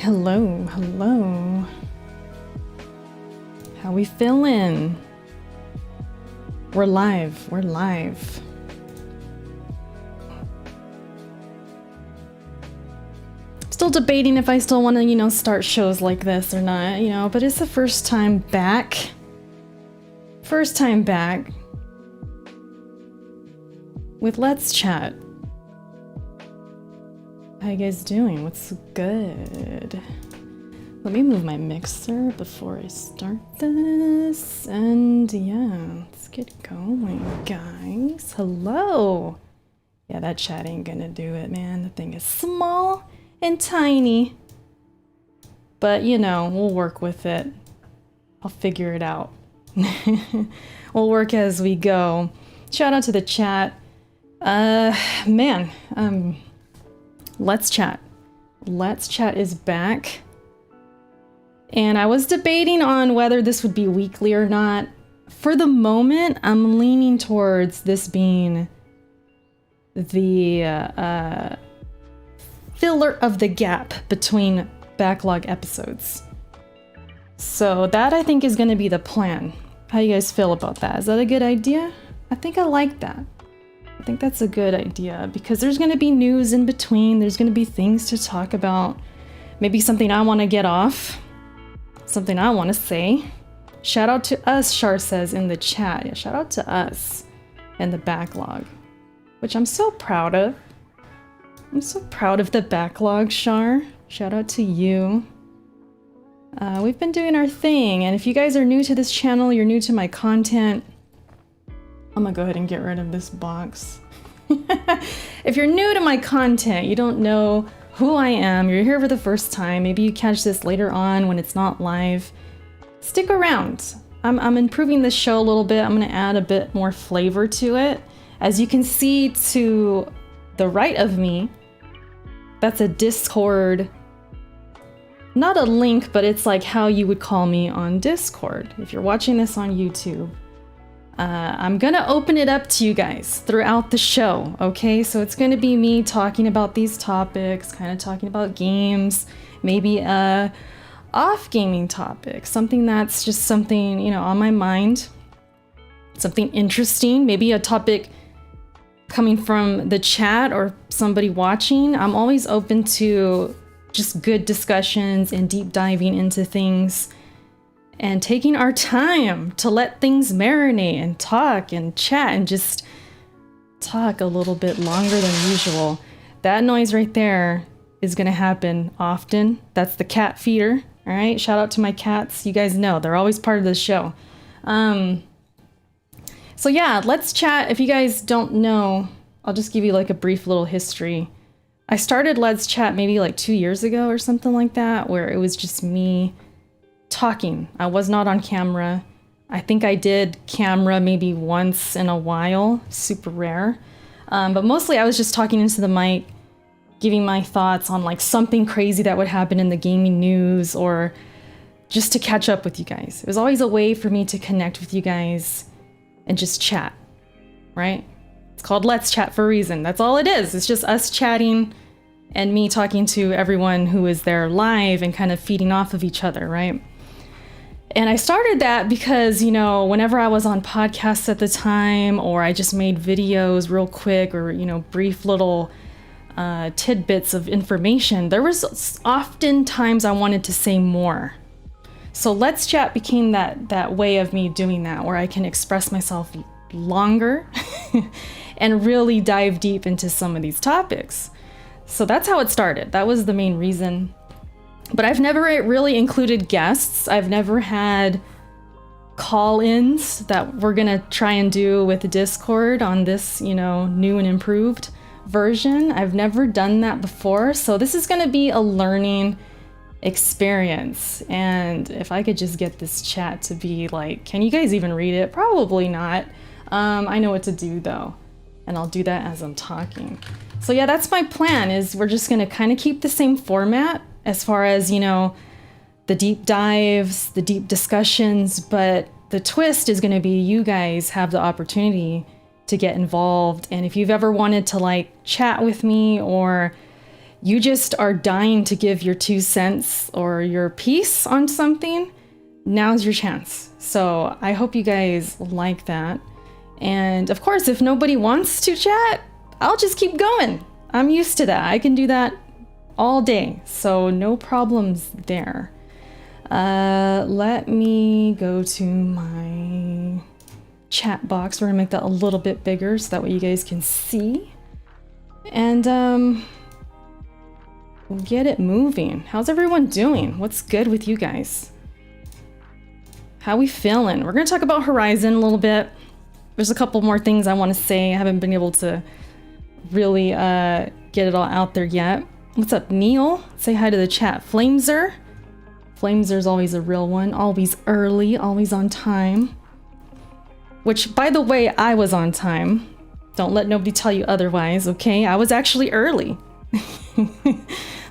Hello, hello. How we feeling? We're live, we're live. Still debating if I still want to, start shows like this or not, but it's the first time back. First time back with Let's Chat. How you guys doing? What's good? Let me move my mixer before I start this. And yeah, let's get going, guys. Hello. Yeah, that chat ain't gonna do it, man. The thing is small and tiny. But, we'll work with it. I'll figure it out. We'll work as we go. Shout out to the chat. Let's Chat. Let's Chat is back. And I was debating on whether this would be weekly or not. For the moment, I'm leaning towards this being the filler of the gap between backlog episodes. So that I think is going to be the plan. How you guys feel about that? Is that a good idea? I think I like that. I think that's a good idea because there's going to be news in between. There's going to be things to talk about. Maybe something I want to get off. Something I want to say. Shout out to us, Shar says in the chat. Yeah, shout out to us and the backlog, which I'm so proud of. I'm so proud of the backlog, Shar. Shout out to you. We've been doing our thing, and if you guys are new to this channel, you're new to my content, I'm gonna go ahead and get rid of this box. If you're new to my content, you don't know who I am, you're here for the first time, maybe you catch this later on when it's not live, stick around. I'm improving this show a little bit. I'm gonna add a bit more flavor to it. As you can see to the right of me, that's a Discord, not a link, but it's like how you would call me on Discord. If you're watching this on YouTube, I'm gonna open it up to you guys throughout the show, okay? So it's gonna be me talking about these topics, kind of talking about games, maybe off gaming topic, something that's just something, on my mind, something interesting, maybe a topic coming from the chat or somebody watching. I'm always open to just good discussions and deep diving into things and taking our time to let things marinate and talk and chat and just talk a little bit longer than usual. That noise right there is gonna happen often. That's the cat feeder, all right? Shout out to my cats. You guys know, they're always part of the show. So yeah, Let's Chat. If you guys don't know, I'll just give you like a brief little history. I started Let's Chat maybe like 2 years ago or something like that, where it was just me talking. I was not on camera. I think I did camera maybe once in a while, super rare. But mostly I was just talking into the mic, giving my thoughts on like something crazy that would happen in the gaming news or just to catch up with you guys. It was always a way for me to connect with you guys and just chat, right? It's called Let's Chat for a reason. That's all it is. It's just us chatting and me talking to everyone who is there live and kind of feeding off of each other, right? And I started that because, whenever I was on podcasts at the time, or I just made videos real quick or, brief little tidbits of information, there was often times I wanted to say more. So Let's Chat became that way of me doing that, where I can express myself longer and really dive deep into some of these topics. So that's how it started. That was the main reason. But I've never really included guests. I've never had call-ins that we're gonna try and do with Discord on this, new and improved version. I've never done that before. So this is gonna be a learning experience. And if I could just get this chat to be like, can you guys even read it? Probably not. I know what to do though. And I'll do that as I'm talking. So yeah, that's my plan, is we're just gonna kind of keep the same format as far as, the deep dives, the deep discussions, but the twist is gonna be you guys have the opportunity to get involved. And if you've ever wanted to like chat with me or you just are dying to give your 2 cents or your piece on something, now's your chance. So I hope you guys like that. And of course, if nobody wants to chat, I'll just keep going. I'm used to that. I can do that all day, so no problems there. Let me go to my chat box. We're gonna make that a little bit bigger so that way you guys can see. And we'll get it moving. How's everyone doing? What's good with you guys? How we feeling? We're gonna talk about Horizon a little bit. There's a couple more things I want to say. I haven't been able to really get it all out there yet. What's up, Neil? Say hi to the chat. Flameser. Flameser's always a real one. Always early, always on time. Which, by the way, I was on time. Don't let nobody tell you otherwise, okay? I was actually early.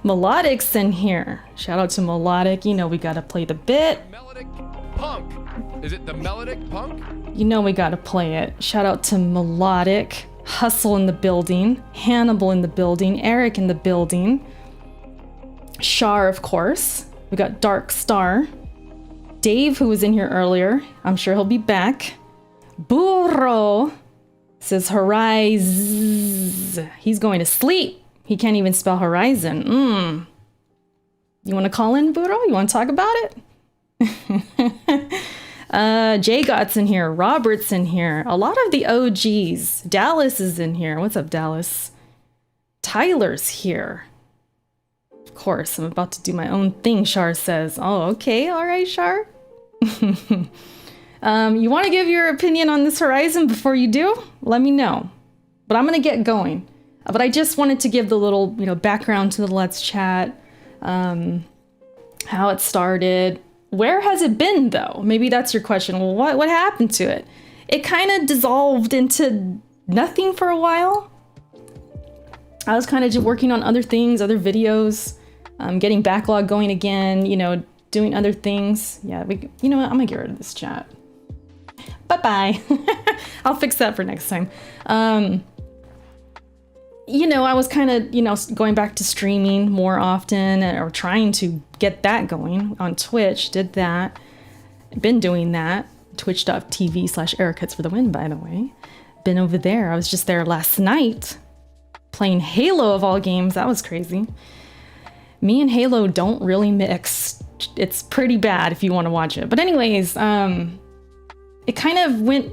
Melodic's in here. Shout out to Melodic. You know we gotta play the bit. Melodic Punk. Is it the Melodic Punk? You know we gotta play it. Shout out to Melodic. Hustle in the building. Hannibal in the building. Eric in the building. Shar, of course. We got Dark Star. Dave, who was in here earlier. I'm sure he'll be back. Burro says Horizon. He's going to sleep. He can't even spell Horizon. You want to call in, Burro? You want to talk about it? Jay Gott's in here. Robert's in here. A lot of the OGs. Dallas is in here. What's up, Dallas? Tyler's here. Of course, I'm about to do my own thing, Shar says. Oh, okay. All right, Shar. You want to give your opinion on this Horizon before you do? Let me know. But I'm going to get going. But I just wanted to give the little, background to the Let's Chat. How it started. Where has it been, though? Maybe that's your question. Well, what happened to it? It kind of dissolved into nothing for a while. I was kind of just working on other things, other videos, getting backlog going again, doing other things. Yeah, you know what? I'm going to get rid of this chat. Bye-bye. I'll fix that for next time. I was kind of, going back to streaming more often or trying to get that going on Twitch. Did that. Been doing that. Twitch.tv/Ericuts for the win, by the way. Been over there. I was just there last night playing Halo of all games. That was crazy. Me and Halo don't really mix. It's pretty bad if you want to watch it. But anyways, it kind of went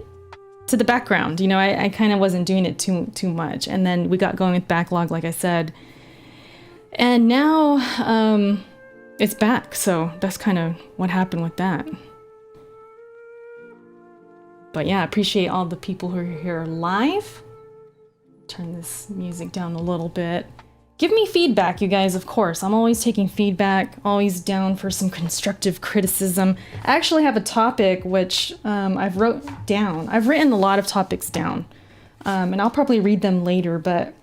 to the background. I kind of wasn't doing it too much. And then we got going with backlog, like I said. And now it's back. So that's kind of what happened with that. But yeah, I appreciate all the people who are here live. Turn this music down a little bit. Give me feedback, you guys, of course. I'm always taking feedback, always down for some constructive criticism. I actually have a topic which I've wrote down. I've written a lot of topics down, and I'll probably read them later, but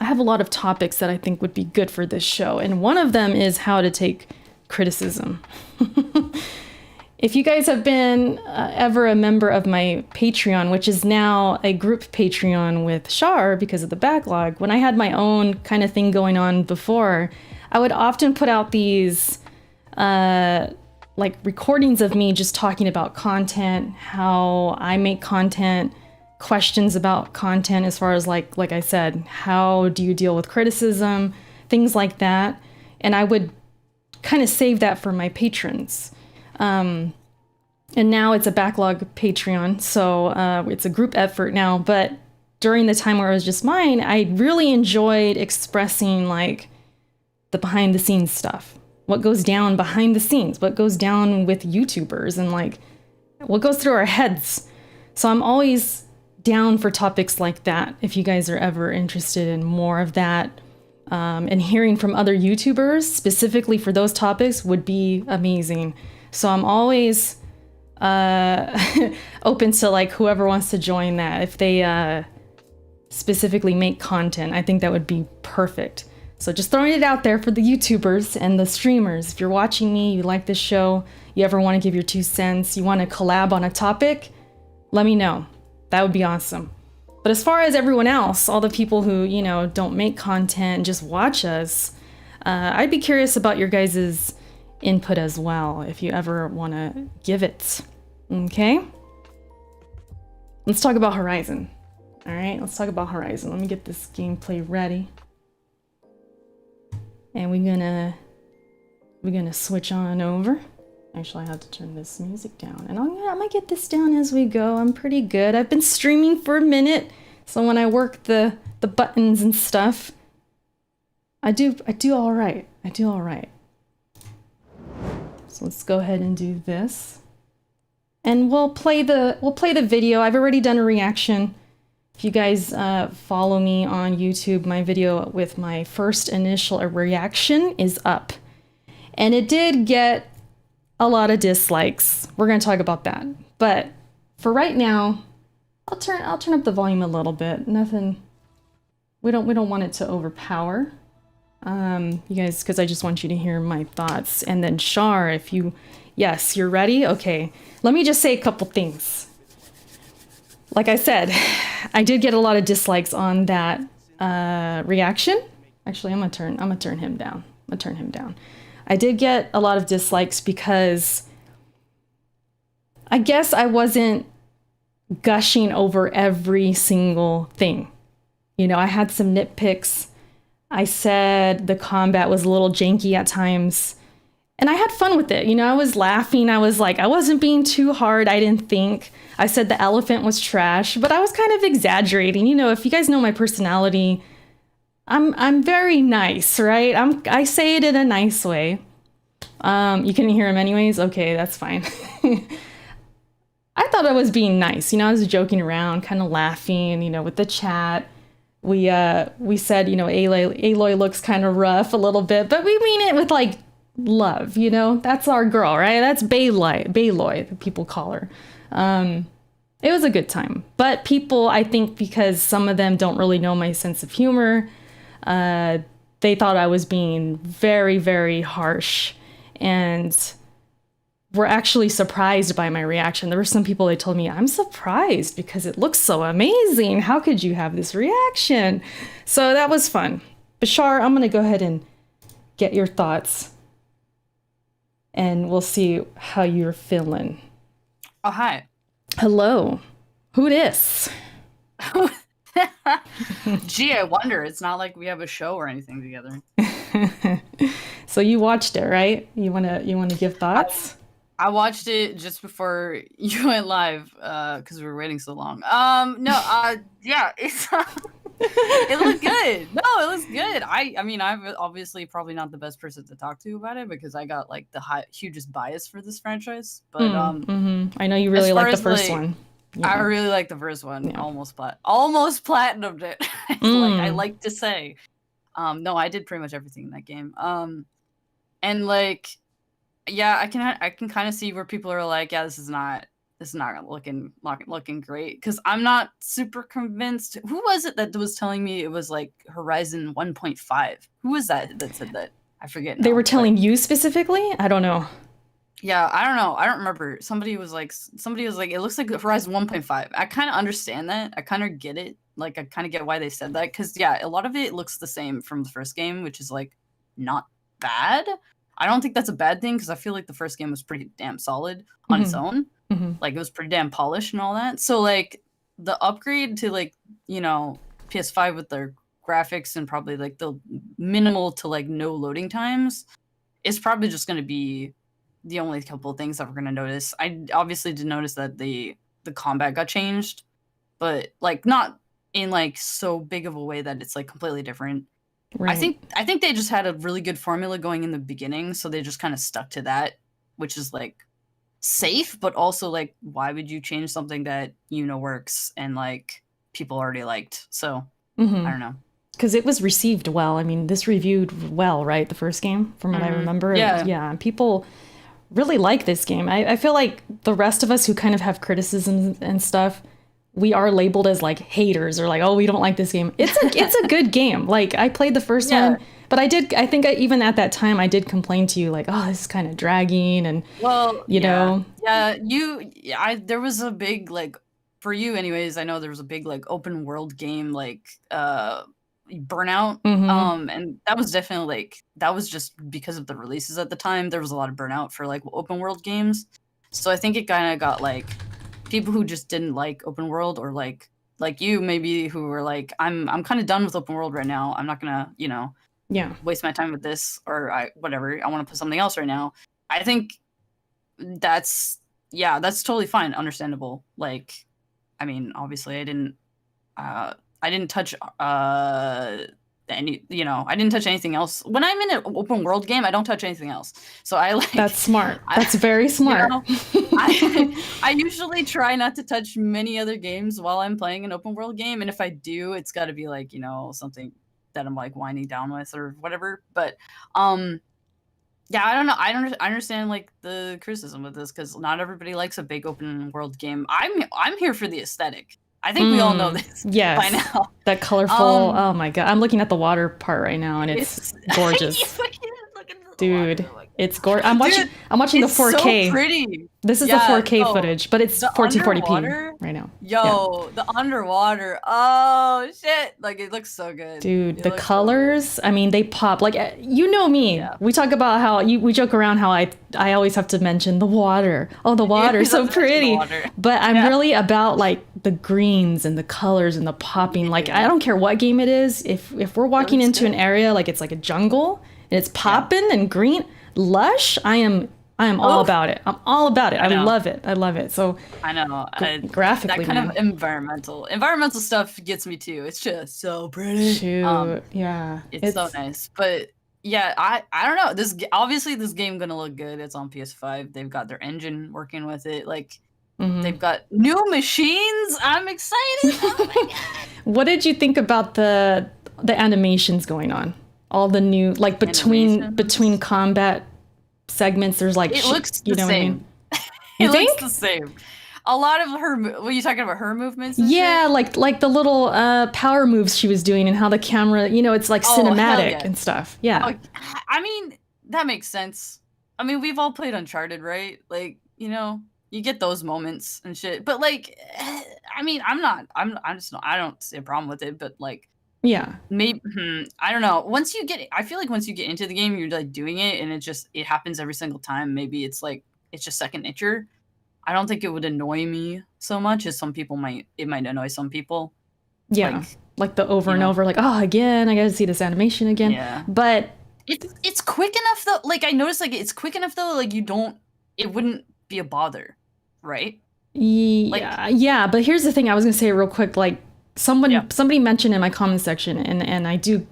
I have a lot of topics that I think would be good for this show, and one of them is how to take criticism. If you guys have been ever a member of my Patreon, which is now a group Patreon with Shar because of the backlog, when I had my own kind of thing going on before, I would often put out these recordings of me just talking about content, how I make content, questions about content as far as like I said, how do you deal with criticism, things like that. And I would kind of save that for my patrons. And now it's a backlog Patreon, so it's a group effort now. But during the time where it was just mine, I really enjoyed expressing like the behind the scenes stuff, what goes down behind the scenes, what goes down with YouTubers, and like what goes through our heads. So I'm always down for topics like that. If you guys are ever interested in more of that, and hearing from other YouTubers specifically for those topics would be amazing. So I'm always open to like whoever wants to join that. If they specifically make content, I think that would be perfect. So just throwing it out there for the YouTubers and the streamers. If you're watching me, you like this show, you ever want to give your 2 cents, you want to collab on a topic, let me know. That would be awesome. But as far as everyone else, all the people who, you know, don't make content and just watch us, I'd be curious about your guys' input as well, if you ever want to give it. Okay? Let's talk about Horizon. All right, let's talk about Horizon. Let me get this gameplay ready. And we're gonna switch on over. Actually, I have to turn this music down. And I'm gonna get this down as we go. I'm pretty good. I've been streaming for a minute, so when I work the buttons and stuff, I do all right. I do all right. So let's go ahead and do this. And we'll play the video. I've already done a reaction. If you guys follow me on YouTube, my video with my first initial reaction is up. And it did get a lot of dislikes. We're going to talk about that. But for right now, I'll turn up the volume a little bit. Nothing. We don't want it to overpower. You guys, because I just want you to hear my thoughts. And then Shar, yes, you're ready? Okay. Let me just say a couple things. Like I said, I did get a lot of dislikes on that reaction. Actually, I'm gonna turn him down. I did get a lot of dislikes because I guess I wasn't gushing over every single thing. You know, I had some nitpicks. I said the combat was a little janky at times. And I had fun with it. You know, I was laughing. I was like, I wasn't being too hard. I didn't think. I said the elephant was trash, but I was kind of exaggerating. You know, if you guys know my personality, I'm very nice, right? I say it in a nice way. You can hear him anyways? Okay, that's fine. I thought I was being nice. You know, I was joking around, kind of laughing, you know, with the chat. We said, you know, Aloy looks kind of rough a little bit, but we mean it with like love, you know? That's our girl, right? That's Bayloy, the people call her. It was a good time. But people, I think because some of them don't really know my sense of humor, they thought I was being very, very harsh and were actually surprised by my reaction. There were some people that told me, I'm surprised because it looks so amazing. How could you have this reaction? So that was fun. Bashar, I'm going to go ahead and get your thoughts and we'll see how you're feeling. Oh, hi. Hello. Who dis? Gee, I wonder. It's not like we have a show or anything together. So you watched it, right? You wanna give thoughts? I watched it just before you went live, because we were waiting so long. Yeah, it's it looked good. No, it looks good. I mean, I'm obviously probably not the best person to talk to about it because I got like the hugest bias for this franchise. But I know you really like the first one. Yeah. I really like the first one. Yeah. Almost platinumed it. Like I like to say. No, I did pretty much everything in that game. And like, yeah, I can kind of see where people are like, yeah, this is not looking great, because I'm not super convinced. Who was it that was telling me it was like Horizon 1.5? Who was that said that? I forget now, they were telling you specifically? I don't know. Yeah, I don't know. I don't remember. Somebody was like, it looks like Horizon 1.5. I kind of understand that. I kind of get it. Like, I kind of get why they said that. Because, yeah, a lot of it looks the same from the first game, which is, like, not bad. I don't think that's a bad thing, because I feel like the first game was pretty damn solid on its own. Like, it was pretty damn polished and all that. So, like, the upgrade to, like, you know, PS5 with their graphics and probably, like, the minimal to, like, no loading times is probably just going to be the only couple of things that we're going to notice. I obviously did notice that the combat got changed, but, like, not in, like, so big of a way that it's, like, completely different. Right. I think they just had a really good formula going in the beginning, so they just kind of stuck to that, which is, like, safe, but also, like, why would you change something that, you know, works and, like, people already liked? So, I don't know. Because it was received well. I mean, this reviewed well, right? The first game, from what I remember. Yeah, people really like this game. I feel like the rest of us who kind of have criticisms and stuff, we are labeled as like haters or like, oh, we don't like this game. It's a good game. Like, I played the first one, but I think even at that time I did complain to you like, oh, this is kind of dragging and, you know. Yeah, there was a big like for you anyways, I know there was a big like open world game like burnout. And that was definitely like that was just because of the releases at the time. There was a lot of burnout for like open world games. So I think it kind of got like people who just didn't like open world, or like you maybe, who were like, I'm kind of done with open world right now. I'm not gonna, waste my time with this, or I want to put something else right now. I think that's totally fine, understandable. Like, I mean, obviously I didn't touch I didn't touch anything else. When I'm in an open world game, I don't touch anything else. So I like That's smart. That's very smart. I usually try not to touch many other games while I'm playing an open world game, and if I do, it's got to be like, something that I'm like winding down with or whatever. But yeah, I don't know. I understand like the criticism with this, because not everybody likes a big open world game. I'm here for the aesthetic. I think we all know this by now. That colorful. Oh my god, I'm looking at the water part right now, and it's gorgeous. Dude, it's gorgeous. I'm watching the 4K. So pretty. This is the 4K footage, but it's 1440p right now. The underwater. Oh shit! Like, it looks so good. Dude, the colors. So, I mean, they pop. Like, you know me. Yeah. We talk about how we joke around how I always have to mention the water. Oh, the water, so pretty. But I'm really about like the greens and the colors and the popping. Like, I don't care what game it is. If we're walking into an area like it's like a jungle and it's popping and green, lush, I am all about it. I'm all about it. I love it. I love it. So I know. Graphically, that kind of environmental stuff gets me too. It's just so pretty. Shoot. Yeah. It's so nice. But yeah, I don't know. This game gonna look good. It's on PS5. They've got their engine working with it. Like, they've got new machines. I'm excited. Oh my god. What did you think about the animations going on? All the new, like, between combat segments, there's like, it looks the same. What I mean? It looks the same. A lot of her, were you talking about her movements? Yeah, like the little power moves she was doing, and how the camera, it's like cinematic and stuff. Yeah. Oh, I mean, that makes sense. I mean, we've all played Uncharted, right? Like, you get those moments and shit. But like, I mean, I don't see a problem with it, but like, yeah, maybe I don't know. I feel like once you get into the game, you're like doing it, and it happens every single time. Maybe it's like it's just second nature. I don't think it would annoy me so much as some people might. It might annoy some people. Yeah, like the over and over, like, oh, again, I got to see this animation again. Yeah, but it's quick enough though. Like, I noticed, like, it's quick enough though. Like, it wouldn't be a bother, right? Yeah. But here's the thing. I was gonna say real quick, like. Somebody mentioned in my comment section, and I do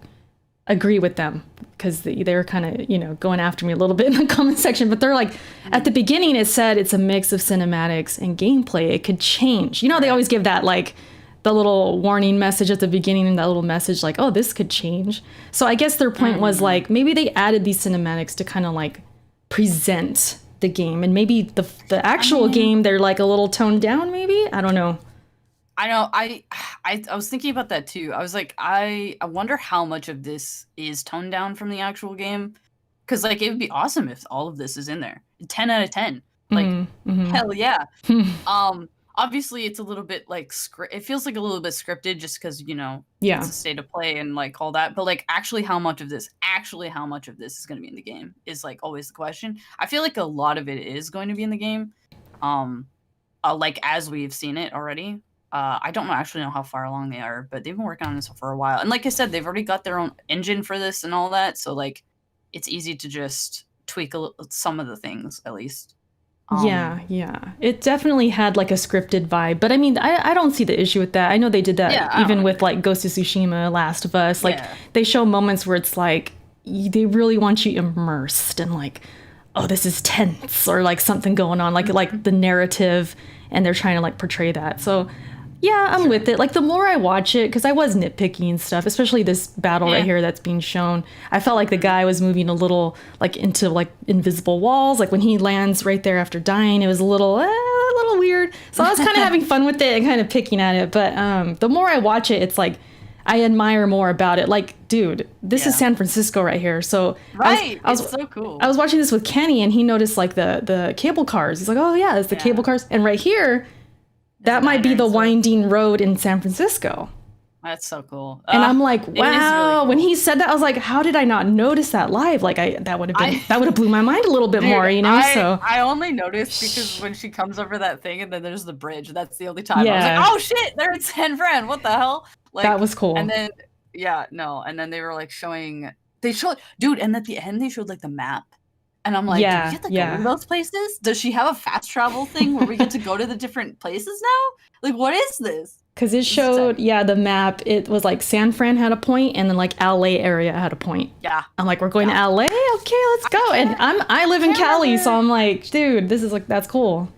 agree with them, because they were kind of going after me a little bit in the comment section, but they're like, at the beginning it said it's a mix of cinematics and gameplay. It could change. They always give that like the little warning message at the beginning, and that little message like, oh, this could change. So I guess their point was like, maybe they added these cinematics to kind of like present the game, and maybe the actual game they're like a little toned down. Maybe, I don't know. I know. I was thinking about that too. I was like, I wonder how much of this is toned down from the actual game, because like it would be awesome if all of this is in there. 10 out of 10. Like hell yeah. Obviously it's a little bit like it feels like a little bit scripted, just because it's a state of play and like all that. But like actually how much of this is going to be in the game is like always the question. I feel like a lot of it is going to be in the game, like as we've seen it already. I don't actually know how far along they are, but they've been working on this for a while. And like I said, they've already got their own engine for this and all that. So like, it's easy to just tweak some of the things at least. Yeah. It definitely had like a scripted vibe, but I mean, I don't see the issue with that. I know they did that even with like Ghost of Tsushima, Last of Us. Like they show moments where it's like, they really want you immersed and like, oh, this is tense, or like something going on, like the narrative, and they're trying to like portray that. So yeah, I'm with it. Like, the more I watch it, because I was nitpicky and stuff, especially this battle right here that's being shown, I felt like the guy was moving a little, like, into, like, invisible walls. Like, when he lands right there after dying, it was a little weird. So I was kind of having fun with it and kind of picking at it. But the more I watch it, it's like, I admire more about it. Like, dude, this is San Francisco right here. So it's so cool. I was watching this with Kenny, and he noticed, like, the cable cars. He's like, oh, yeah, it's the cable cars. And right here, that might be diner the and stuff. winding road in San Francisco. That's so cool. And I'm like, it is really wow. cool. When he said that, I was like, how did I not notice that live? Like, that would have blew my mind a little bit Dude, more, you know? I only noticed because when she comes over that thing and then there's the bridge. That's the only time I was Yeah. like, oh shit, they're in San Fran. What the hell? Like, that was cool. And then and then they were like dude, and at the end they showed like the map. And I'm like, do we get to go to those places? Does she have a fast travel thing where we get to go to the different places now? Like, what is this? Because it showed, the map. It was like San Fran had a point, and then like LA area had a point. Yeah. I'm like, we're going to LA? Okay, let's go. And I live in Cali, so I'm like, dude, this is like, that's cool.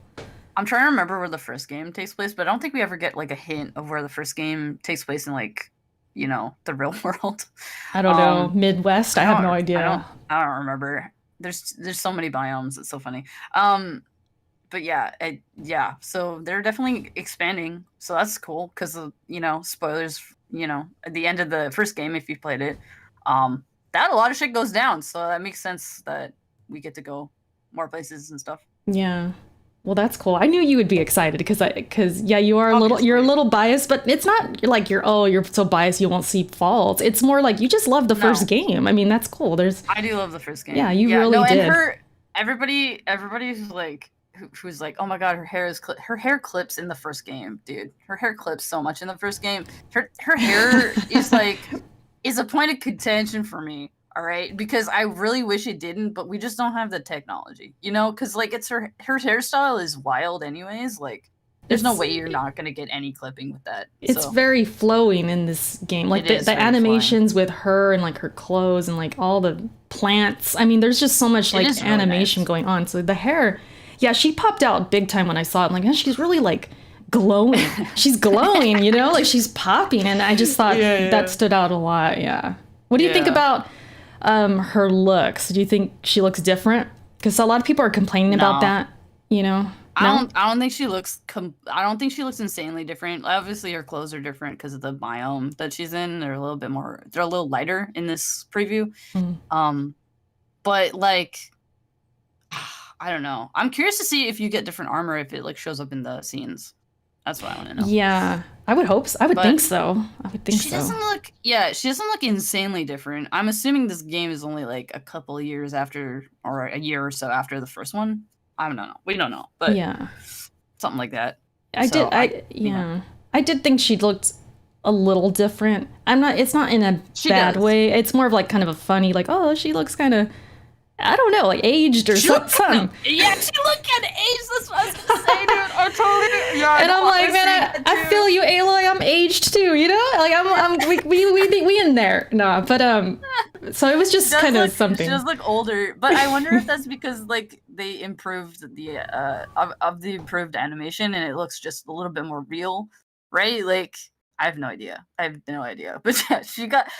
I'm trying to remember where the first game takes place, but I don't think we ever get like a hint of where the first game takes place in like, you know, the real world. I don't know. Midwest? I have no idea. I don't remember. There's so many biomes. It's so funny. But so they're definitely expanding, so that's cool because you know, spoilers, you know, at the end of the first game, if you played it, that a lot of shit goes down, so that makes sense that we get to go more places and stuff. Yeah, well, that's cool. I knew you would be excited because you are you're a little biased, but it's not like you're so biased you won't see faults. It's more like you just love the first game. I mean, that's cool. I do love the first game. Yeah, you really did. And everybody's like, who's like, oh my god, her hair clips in the first game, dude. Her hair clips so much in the first game. Her hair is a point of contention for me. All right, because I really wish it didn't, but we just don't have the technology, you know. Because like it's her hairstyle is wild, anyways. Like, there's no way you're not gonna get any clipping with that. It's very flowing in this game. Like the animations with her and like her clothes and like all the plants. I mean, there's just so much like animation going on. So the hair. Yeah, she popped out big time when I saw it. I'm like, she's really like glowing. She's glowing, you know, like she's popping. And I just thought that stood out a lot. Yeah. What do you think about her looks? Do you think she looks different? Because a lot of people are complaining about that, you know. I don't think she looks. I don't think she looks insanely different. Obviously, her clothes are different because of the biome that she's in. They're a little bit more. They're a little lighter in this preview. But like, I don't know. I'm curious to see if you get different armor if it like shows up in the scenes. That's what I want to know. Yeah, I would hope so. I would think so. She doesn't look. Yeah, she doesn't look insanely different. I'm assuming this game is only like a couple of years after, or a year or so after the first one. I don't know. We don't know, but something like that. I did think she looked a little different. It's not in a bad way. It's more of like kind of a funny, like, oh, she looks kind of, I don't know, like aged or something. Yeah, she looked kind of aged. That's what I was gonna say, dude. I totally. Yeah. And I'm like, man, I feel you, Aloy. I'm aged too, you know. Like we in there. No, but so it was just kind of something. She does look older, but I wonder if that's because like they improved the of the improved animation and it looks just a little bit more real, right? Like. I have no idea. But yeah, she got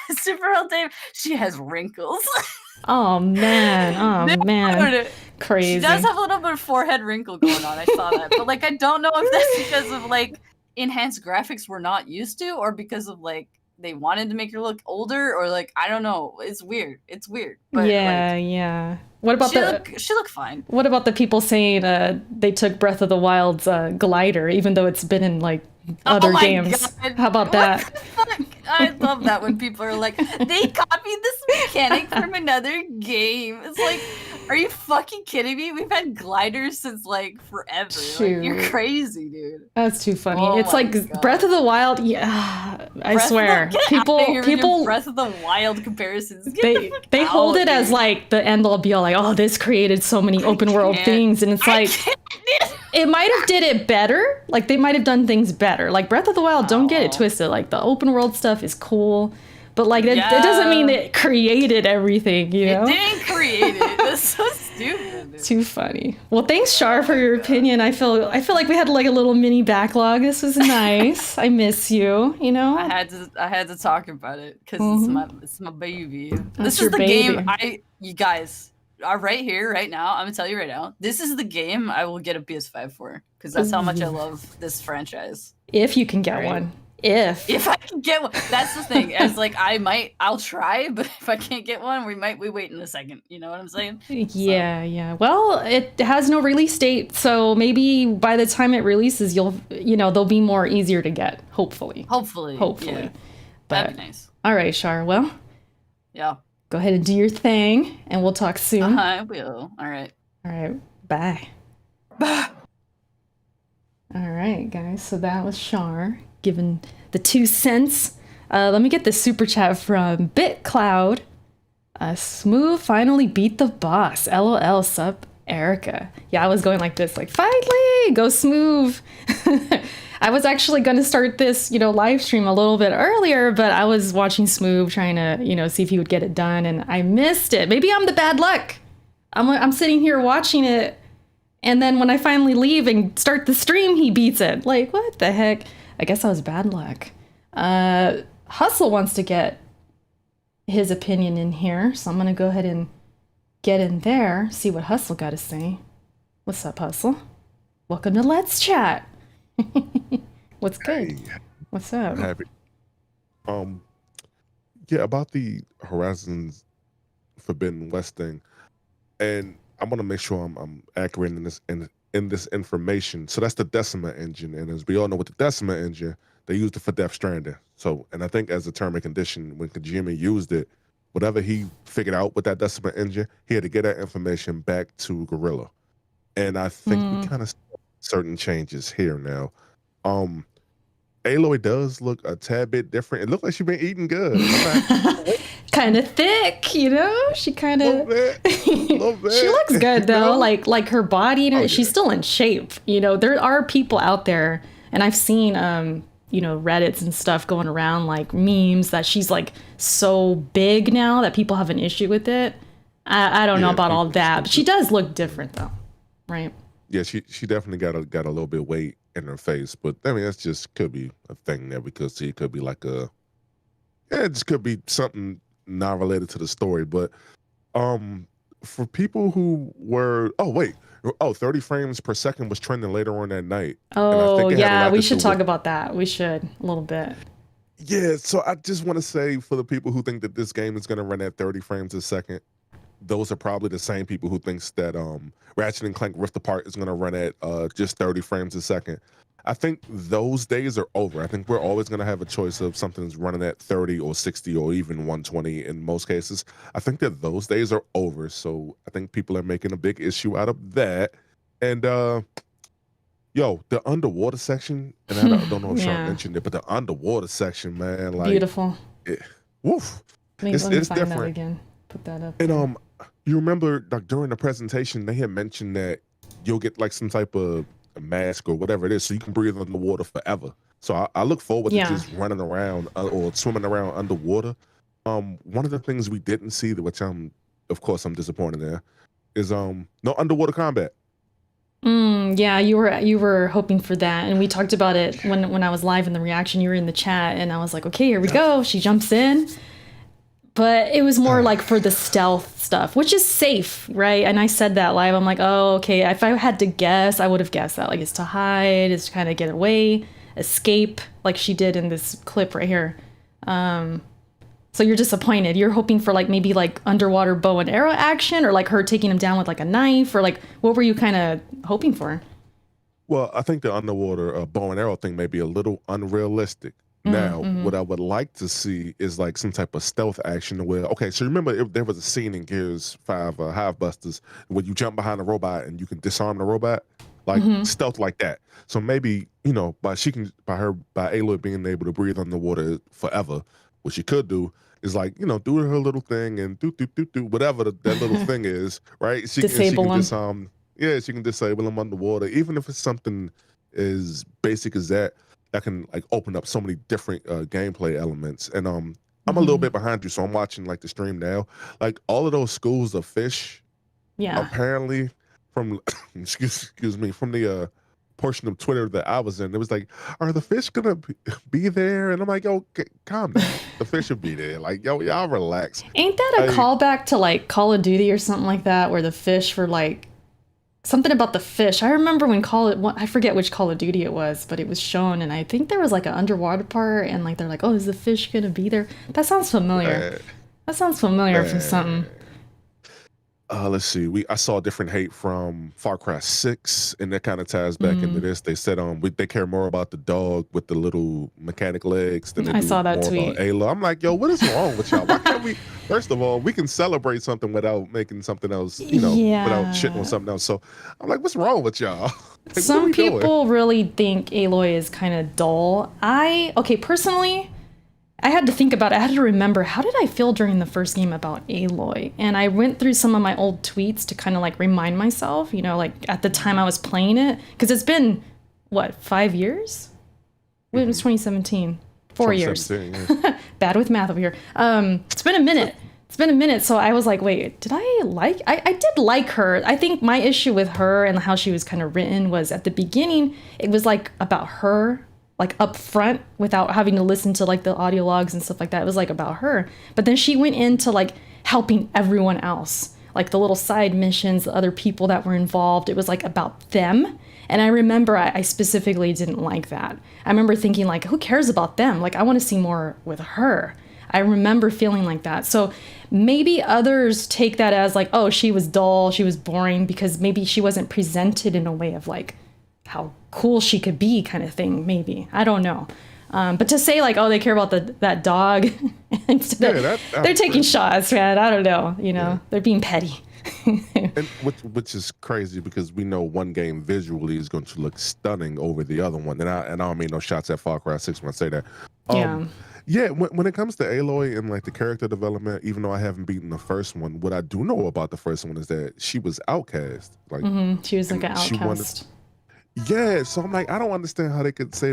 super old Dave. She has wrinkles. Oh man. Crazy. She does have a little bit of forehead wrinkle going on. I saw that. But like I don't know if that's because of like enhanced graphics we're not used to or because of like they wanted to make her look older or like I don't know. It's weird. But yeah. What about she looked fine. What about the people saying they took Breath of the Wild's glider even though it's been in like other games? God. How about that? I love that when people are like, they copied this mechanic from another game. It's like, are you fucking kidding me? We've had gliders since like forever. Like, you're crazy, dude. That's too funny. It's like God. Breath of the Wild. Yeah, I swear. People Breath of the Wild comparisons. They hold it as like the end all be all. Like, oh, this created so many open world things, and it's like. It might have did it better. Like they might have done things better. Like Breath of the Wild, don't get it twisted. Like the open world stuff is cool, but like it doesn't mean it created everything. You know, it didn't create it. That's so stupid. Dude. Too funny. Well, thanks, Char, for your opinion. I feel like we had like a little mini backlog. This was nice. I miss you. You know, I had to talk about it because it's my baby. This is the baby. game. You guys. Right here, right now, I'm gonna tell you right now, this is the game I will get a PS5 for because that's how much I love this franchise. If you can get one. If I can get one, that's the thing. As like I'll try, but if I can't get one, we wait in a second. You know what I'm saying? Yeah, yeah. Well, it has no release date, so maybe by the time it releases, they'll be more easier to get. Hopefully. Hopefully. Yeah. But, that'd be nice. All right, Shar. Well, yeah. Go ahead and do your thing, and we'll talk soon. I will. All right. All right. Bye. Bye. All right, guys. So that was Shar giving the 2 cents. Let me get the super chat from BitCloud. Smooth finally beat the boss. LOL, sup, Erica. Yeah, I was going like this, like, finally, go Smooth. I was actually going to start this, live stream a little bit earlier, but I was watching Smooth trying to, see if he would get it done, and I missed it. Maybe I'm the bad luck. I'm sitting here watching it, and then when I finally leave and start the stream, he beats it. Like, what the heck? I guess I was bad luck. Hustle wants to get his opinion in here, so I'm going to go ahead and get in there, see what Hustle got to say. What's up, Hustle? Welcome to Let's Chat. What's good? Hey, What's up? happy. Yeah, about the Horizon's Forbidden West thing, and I want to make sure I'm accurate in this information. So that's the Decima engine, and as we all know, with the Decima engine, they used it for Death Stranding. So, and I think as a term and condition, when Kojima used it, whatever he figured out with that Decima engine, he had to get that information back to Gorilla. And I think we kind of certain changes here now. Aloy does look a tad bit different. It looks like she's been eating good. Kind of thick, She kind of. She She looks good though. Like her body, she's still in shape. There are people out there, and I've seen Reddits and stuff going around, like memes that she's like so big now that people have an issue with it. I don't know about all that, but she does look different though, right? Yeah, she definitely got a little bit of weight in her face, but I mean that's just could be a thing that we could see. It could be like it just could be something not related to the story. But for people who were 30 frames per second was trending later on that night. Oh yeah, we should talk about that. We should a little bit. Yeah, so I just want to say for the people who think that this game is going to run at 30 frames a second, those are probably the same people who thinks that Ratchet and Clank Rift Apart is going to run at just 30 frames a second. I think those days are over. I think we're always going to have a choice of something that's running at 30 or 60 or even 120 in most cases. I think that those days are over. So I think people are making a big issue out of that. And the underwater section, and I don't know if Sean mentioned it, but the underwater section, man, like beautiful. Woof. It's find different. That again. Put that up. And you remember like during the presentation they had mentioned that you'll get like some type of a mask or whatever it is, so you can breathe underwater forever. So I look forward to just running around or swimming around underwater. One of the things we didn't see, which I'm disappointed in, is no underwater combat. Yeah, you were hoping for that, and we talked about it when I was live in the reaction. You were in the chat, and I was like, okay, here we go. She jumps in, but it was more like for the stealth stuff, which is safe, right? And I said that live. I'm like, oh, okay. If I had to guess, I would have guessed that. Like, it's to hide, it's to kind of get away, escape, like she did in this clip right here. So you're disappointed. You're hoping for like maybe like underwater bow and arrow action, or like her taking him down with like a knife, or like what were you kind of hoping for? Well, I think the underwater bow and arrow thing may be a little unrealistic. Now, what I would like to see is like some type of stealth action where, okay, so remember if there was a scene in Gears 5 Hive Busters where you jump behind a robot and you can disarm the robot, like stealth like that. So maybe, by Aloy being able to breathe underwater forever, what she could do is like, do her little thing and do whatever that little thing is, right? She can disarm. Yeah, she can disable them underwater, even if it's something as basic as that. That can like open up so many different gameplay elements. And I'm a little bit behind you, so I'm watching like the stream now. Like all of those schools of fish, apparently from excuse me, from the portion of Twitter that I was in, it was like, are the fish gonna be there? And I'm like, yo, calm down. The fish will be there. Like, yo, y'all relax. Ain't that a callback to like Call of Duty or something like that, where the fish were like something about the fish. I remember when I forget which Call of Duty it was, but it was shown, and I think there was like an underwater part, and like they're like, oh, is the fish gonna be there? That sounds familiar. That sounds familiar from something. Let's see. I saw different hate from Far Cry 6, and that kind of ties back into this. They said they care more about the dog with the little mechanic legs than they do saw that more tweet. about Ayla. I'm like, yo, what is wrong with y'all? Why can't we? First of all, we can celebrate something without making something else, without shitting on something else. So I'm like, what's wrong with y'all? Like, some people really think Aloy is kind of dull. Personally, I had to think about it. I had to remember, how did I feel during the first game about Aloy? And I went through some of my old tweets to kind of like remind myself, like at the time I was playing it. Because it's been, 5 years? It was 2017. 4 years. Yeah. Bad with math over here. It's been a minute. So I was like, wait, did I like... I did like her. I think my issue with her and how she was kind of written was at the beginning, it was like about her, like up front, without having to listen to like the audio logs and stuff like that. It was like about her. But then she went into like helping everyone else, like the little side missions, the other people that were involved. It was like about them. And I remember I specifically didn't like that. I remember thinking like, who cares about them? Like, I want to see more with her. I remember feeling like that. So maybe others take that as like, oh, she was dull, she was boring, because maybe she wasn't presented in a way of like how cool she could be, kind of thing. Maybe, I don't know. But to say like, oh, they care about that dog, they're taking shots, man. I don't know. They're being petty. And which is crazy, because we know one game visually is going to look stunning over the other one, and I don't mean no shots at Far Cry 6 when I say that. Yeah, when it comes to Aloy and like the character development, even though I haven't beaten the first one, what I do know about the first one is that she was outcast. Like she was like an outcast. So I'm like, I don't understand how they could say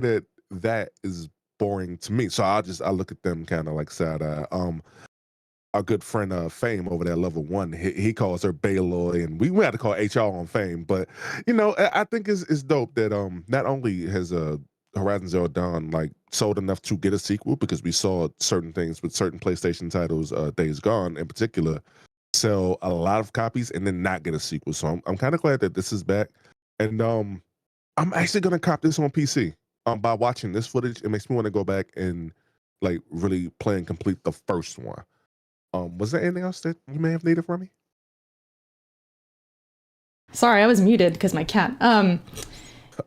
that is boring to me. So I look at them kind of like side eye. Our good friend Fame over there, level 1, he calls her Bayloy, and we had to call HR on Fame. But I think it's dope that not only has Horizon Zero Dawn like sold enough to get a sequel, because we saw certain things with certain PlayStation titles, Days Gone in particular, sell a lot of copies and then not get a sequel. So I'm kind of glad that this is back, and I'm actually gonna cop this on PC. By watching this footage, it makes me want to go back and like really play and complete the first one. Was there anything else that you may have needed from me? Sorry, I was muted because my cat.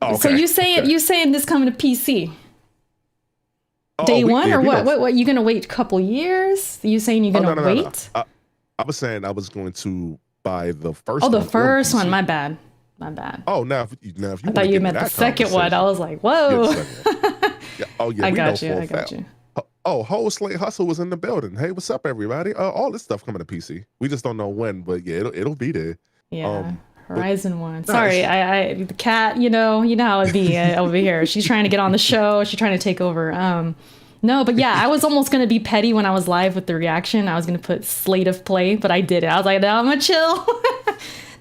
Okay. So you saying this coming to PC? Day one or what? What? You gonna wait a couple years? You saying you're gonna wait? No. I was saying I was going to buy the first. Oh, the first one. My bad. Oh, now if you I thought you meant the second one. I was like, whoa. Yeah, I got you. Oh, Whole Slate Hustle was in the building. Hey, what's up, everybody? All this stuff coming to PC. We just don't know when, but yeah, it'll be there. Yeah. Horizon 1. Sorry, I the cat, you know how it'd be over here. She's trying to get on the show. She's trying to take over. No, but yeah, I was almost going to be petty when I was live with the reaction. I was going to put slate of play, but I did it. I was like, no, I'm going to chill.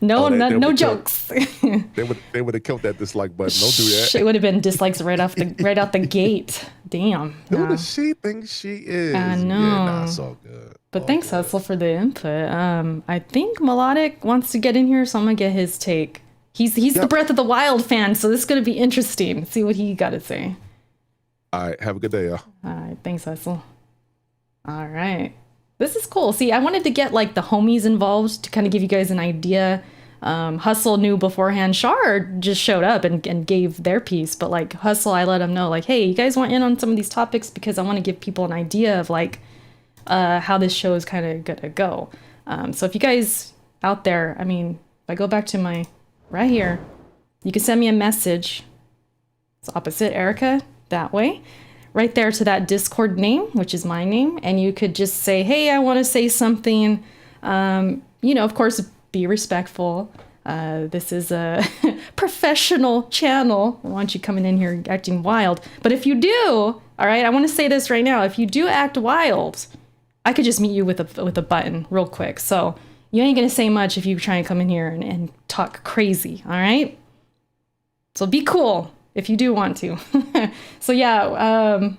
No jokes. They would have killed that dislike button. Don't do that. It would have been dislikes right out the gate. Damn. Who does she think she is? I know. Yeah, nah, it's all good. But thanks, Hustle, for the input. I think Melodic wants to get in here, so I'm gonna get his take. He's the Breath of the Wild fan, so this is gonna be interesting. See what he got to say. All right, have a good day, y'all. All right, thanks, Hustle. All right. This is cool. See, I wanted to get like the homies involved to kind of give you guys an idea. Hustle knew beforehand. Shar just showed up and gave their piece, but like Hustle, I let him know like, hey, you guys want in on some of these topics because I want to give people an idea of like how this show is kind of gonna go. So if you guys out there, I mean, if I go back to my right here, you can send me a message. It's opposite Erica that way. Right there to that Discord name, which is my name, and you could just say, hey, I want to say something. Of course, be respectful. This is a professional channel. I want you coming in here acting wild. But if you do, all right, I want to say this right now. If you do act wild, I could just meet you with a button real quick. So you ain't going to say much if you try and come in here and talk crazy, all right? So be cool. If you do want to. So yeah,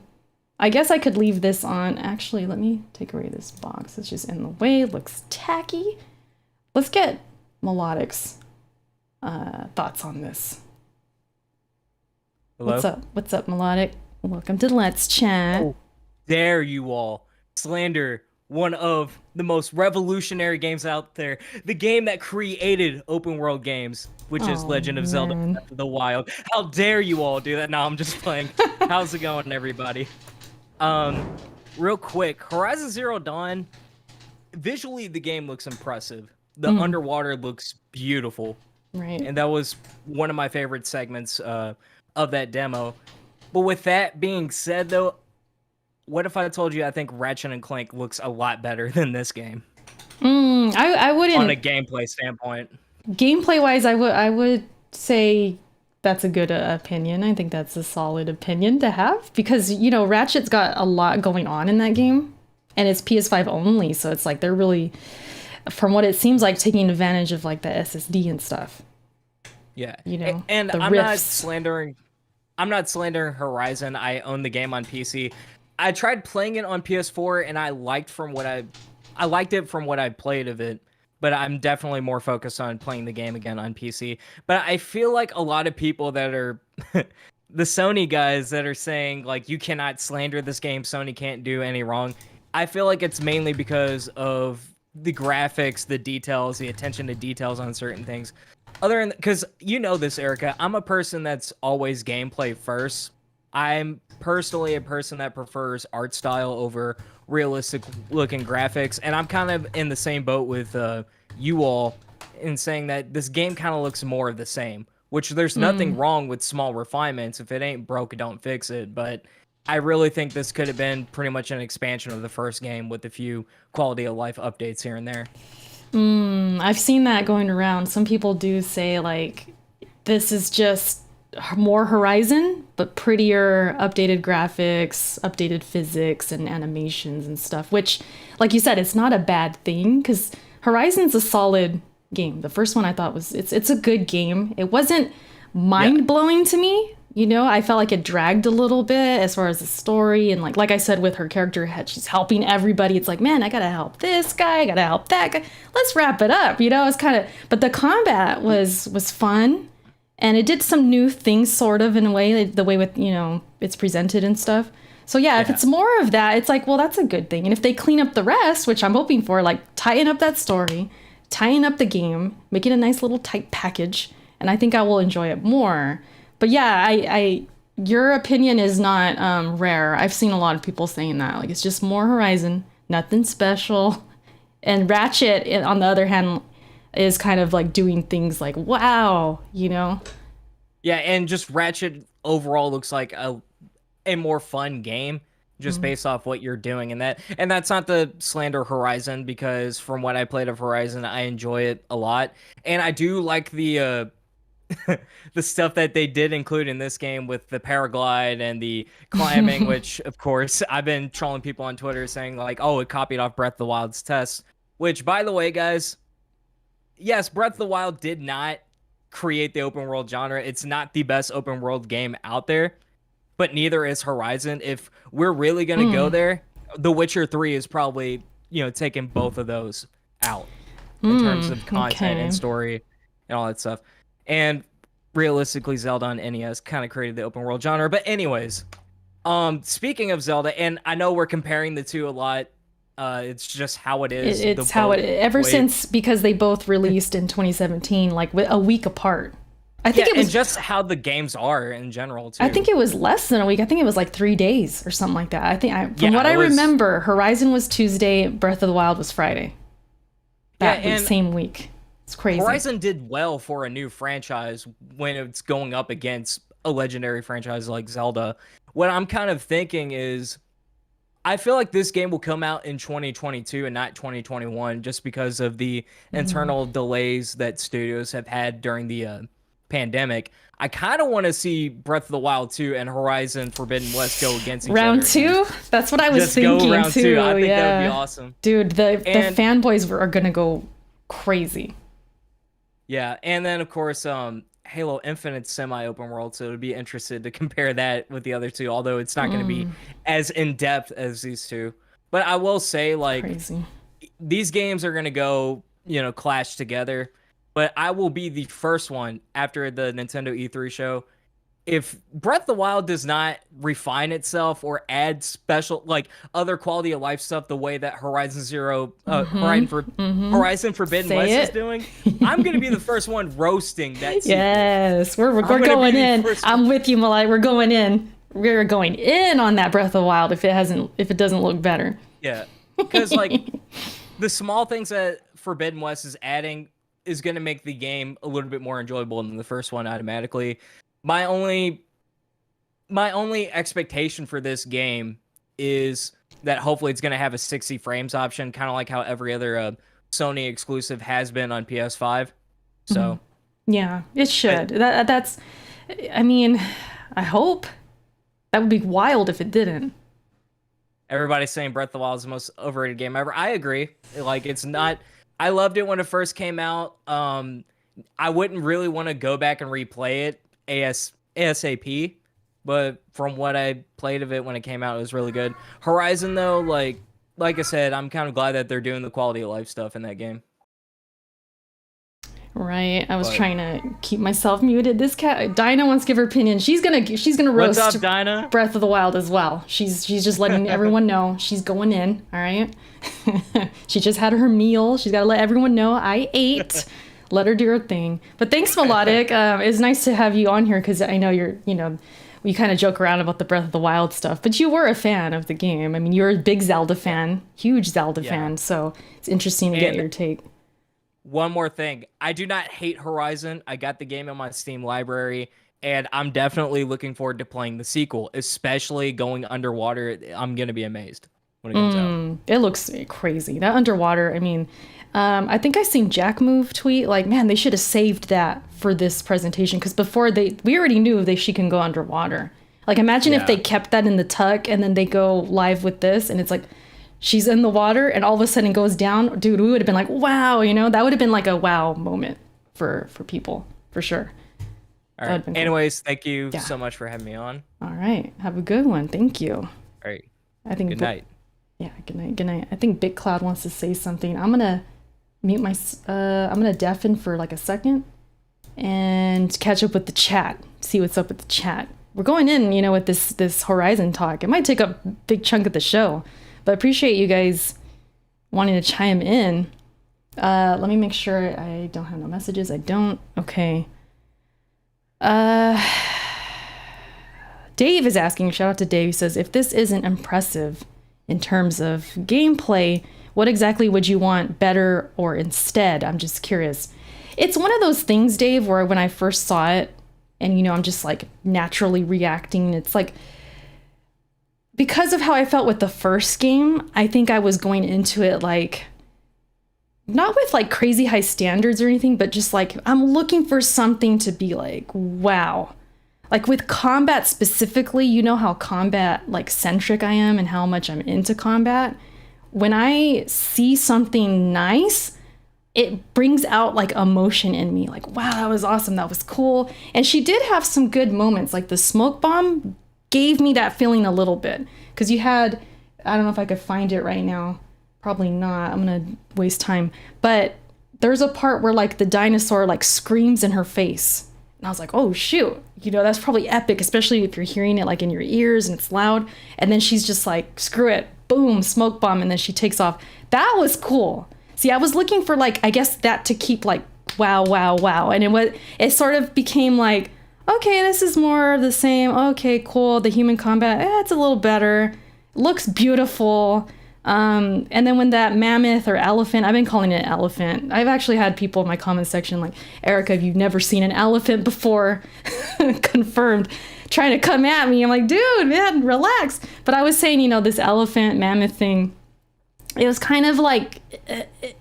I guess I could leave this on. Actually, let me take away this box. It's just in the way. It looks tacky. Let's get Melodic's thoughts on this. Hello? What's up? What's up, Melodic? Welcome to Let's Chat. Oh, dare you all slander one of the most revolutionary games out there, the game that created open world games, which is Legend of Zelda Breath of the Wild. How dare you all do that? No, I'm just playing. How's it going, everybody? Real quick, Horizon Zero Dawn, visually the game looks impressive. The underwater looks beautiful. Right. And that was one of my favorite segments of that demo. But with that being said, though, what if I told you I think Ratchet and Clank looks a lot better than this game? I wouldn't. On a gameplay standpoint. Gameplay wise, I would say that's a good opinion. I think that's a solid opinion to have because, you know, Ratchet's got a lot going on in that game and it's PS5 only. So it's like they're really, from what it seems like, taking advantage of like the SSD and stuff. Yeah. You know, and the I'm rifts. not slandering Horizon. I own the game on PC. I tried playing it on PS4 and I liked it from what I played of it, but I'm definitely more focused on playing the game again on PC. But I feel like a lot of people that are the Sony guys that are saying like you cannot slander this game, Sony can't do any wrong. I feel like it's mainly because of the graphics, the details, the attention to details on certain things. Other than because you know this, Erica, I'm a person that's always gameplay first. I'm personally a person that prefers art style over realistic looking graphics, and I'm kind of in the same boat with you all in saying that this game kind of looks more of the same, which there's nothing wrong with small refinements. If it ain't broke, don't fix it. But I really think this could have been pretty much an expansion of the first game with a few quality of life updates here and there. I've seen that going around. Some people do say like this is just more Horizon, but prettier, updated graphics, updated physics and animations and stuff, which, like you said, it's not a bad thing because Horizon's a solid game. The first one I thought it's a good game. It wasn't mind-blowing to me. You know, I felt like it dragged a little bit as far as the story and like I said with her character, she's helping everybody. It's like, man, I gotta help this guy, I gotta help that guy. Let's wrap it up. You know, it's kind of, but the combat was fun. And it did some new things, sort of, in a way, the way with, you know, it's presented and stuff. So yeah, if it's more of that, it's like, well, that's a good thing. And if they clean up the rest, which I'm hoping for, like tighten up that story, tighten up the game, make it a nice little tight package, and I think I will enjoy it more. But yeah, your opinion is not rare. I've seen a lot of people saying that. Like, it's just more Horizon, nothing special. And Ratchet, on the other hand, is kind of like doing things like, wow, you know? Yeah, and just Ratchet overall looks like a more fun game just based off what you're doing. And that's not the slander Horizon, because from what I played of Horizon, I enjoy it a lot. And I do like the the stuff that they did include in this game with the paraglide and the climbing, which of course I've been trolling people on Twitter saying like, oh, it copied off Breath of the Wild's test, which by the way, guys, yes, Breath of the Wild did not create the open world genre. It's not the best open world game out there, but neither is Horizon. If we're really going to go there, The Witcher 3 is probably, you know, taking both of those out in terms of content and story and all that stuff. And realistically, Zelda on NES kind of created the open world genre. But anyways, speaking of Zelda, and I know we're comparing the two a lot, it's just how it is. It's how it ever since, because they both released in 2017, like a week apart. I think it was, and just how the games are in general too. I think it was less than a week. I think it was like 3 days or something like that. I think from what I remember, Horizon was Tuesday, Breath of the Wild was Friday. That same week. It's crazy. Horizon did well for a new franchise when it's going up against a legendary franchise like Zelda. What I'm kind of thinking is, I feel like this game will come out in 2022 and not 2021 just because of the internal delays that studios have had during the pandemic. I kind of want to see Breath of the Wild 2 and Horizon Forbidden West go against each other. Round 2? That's what I was thinking go round too. 2. I think that would be awesome. Dude, the fanboys are going to go crazy. Yeah, and then of course Halo Infinite's semi-open world, so it'd be interested to compare that with the other two, although it's not going to be as in-depth as these two. But I will say, like, these games are going to go, you know, clash together. but I will be the first one after the Nintendo E3 show. If Breath of the Wild does not refine itself or add special, like other quality of life stuff, the way that Horizon Forbidden Say West is it. doing, I'm gonna be the first one roasting that sequel. Yes, we're gonna going be the in. first I'm with you, Malai. We're going in. We're going in on that Breath of the Wild if it doesn't look better. Yeah, because like the small things that Forbidden West is adding is gonna make the game a little bit more enjoyable than the first one automatically. My only expectation for this game is that hopefully it's going to have a 60 frames option, kind of like how every other Sony exclusive has been on PS5. So, Yeah, it should. That's, I mean, I hope. That would be wild if it didn't. everybody's saying Breath of the Wild is the most overrated game ever. I agree. Like, it's not. I loved it when it first came out. I wouldn't really want to go back and replay it ASAP. But from what I played of it when it came out, it was really good. Horizon, though, like I said, I'm kind of glad that they're doing the quality of life stuff in that game. Right. I was trying to keep myself muted. This cat, Dinah, wants to give her opinion. She's gonna roast What's up, Dinah? Breath of the Wild as well. She's just letting everyone know she's going in. All right. She just had her meal. She's got to let everyone know I ate. Let her do her thing. But thanks, Melodic. It's nice to have you on here because I know we kind of joke around about the Breath of the Wild stuff, but you were a fan of the game. I mean, you're a big Zelda fan, huge Zelda fan, so it's interesting to get your take. One more thing. I do not hate Horizon. I got the game in my Steam library, and I'm definitely looking forward to playing the sequel, especially going underwater. I'm going to be amazed when it comes out. It looks crazy. That underwater, I mean, I think I seen Jack Move tweet, like, man, they should have saved that for this presentation, because before we already knew she can go underwater. Like, imagine if they kept that in the tuck and then they go live with this and it's like she's in the water and all of a sudden goes down. Dude, we would have been like, wow, that would have been like a wow moment for people, for sure. All right. Cool. Anyways, thank you so much for having me on. All right. Have a good one. Thank you. All right. I think good night. Yeah, good night. Good night. I think Big Cloud wants to say something. I'm going to mute I'm going to deafen for like a second and catch up with the chat. See what's up with the chat. We're going in, with this Horizon talk. It might take up a big chunk of the show, but I appreciate you guys wanting to chime in. Let me make sure I don't have no messages. I don't. Okay. Dave is asking, shout out to Dave, he says, if this isn't impressive in terms of gameplay, what exactly would you want better or instead? I'm just curious. It's one of those things, Dave, where when I first saw it, and I'm just like naturally reacting, it's like, because of how I felt with the first game, I think I was going into it like, not with like crazy high standards or anything, but just like, I'm looking for something to be like, wow. Like with combat specifically, you know how combat like centric I am and how much I'm into combat. When I see something nice, it brings out like emotion in me. Like, wow, that was awesome. That was cool. And she did have some good moments. Like the smoke bomb gave me that feeling a little bit. Because you had, I don't know if I could find it right now. Probably not. I'm going to waste time. But there's a part where like the dinosaur like screams in her face. And I was like, oh, shoot. That's probably epic, especially if you're hearing it like in your ears and it's loud. And then she's just like, screw it. Boom, smoke bomb. And then she takes off. That was cool. See, I was looking for like, I guess that to keep like, wow, wow, wow. And it sort of became like, okay, this is more of the same. Okay, cool. The human combat, it's a little better. Looks beautiful. And then when that mammoth or elephant, I've been calling it elephant. I've actually had people in my comment section like, Erica, you've never seen an elephant before, confirmed, trying to come at me. I'm like, dude, man, relax. But I was saying, this elephant mammoth thing, it was kind of like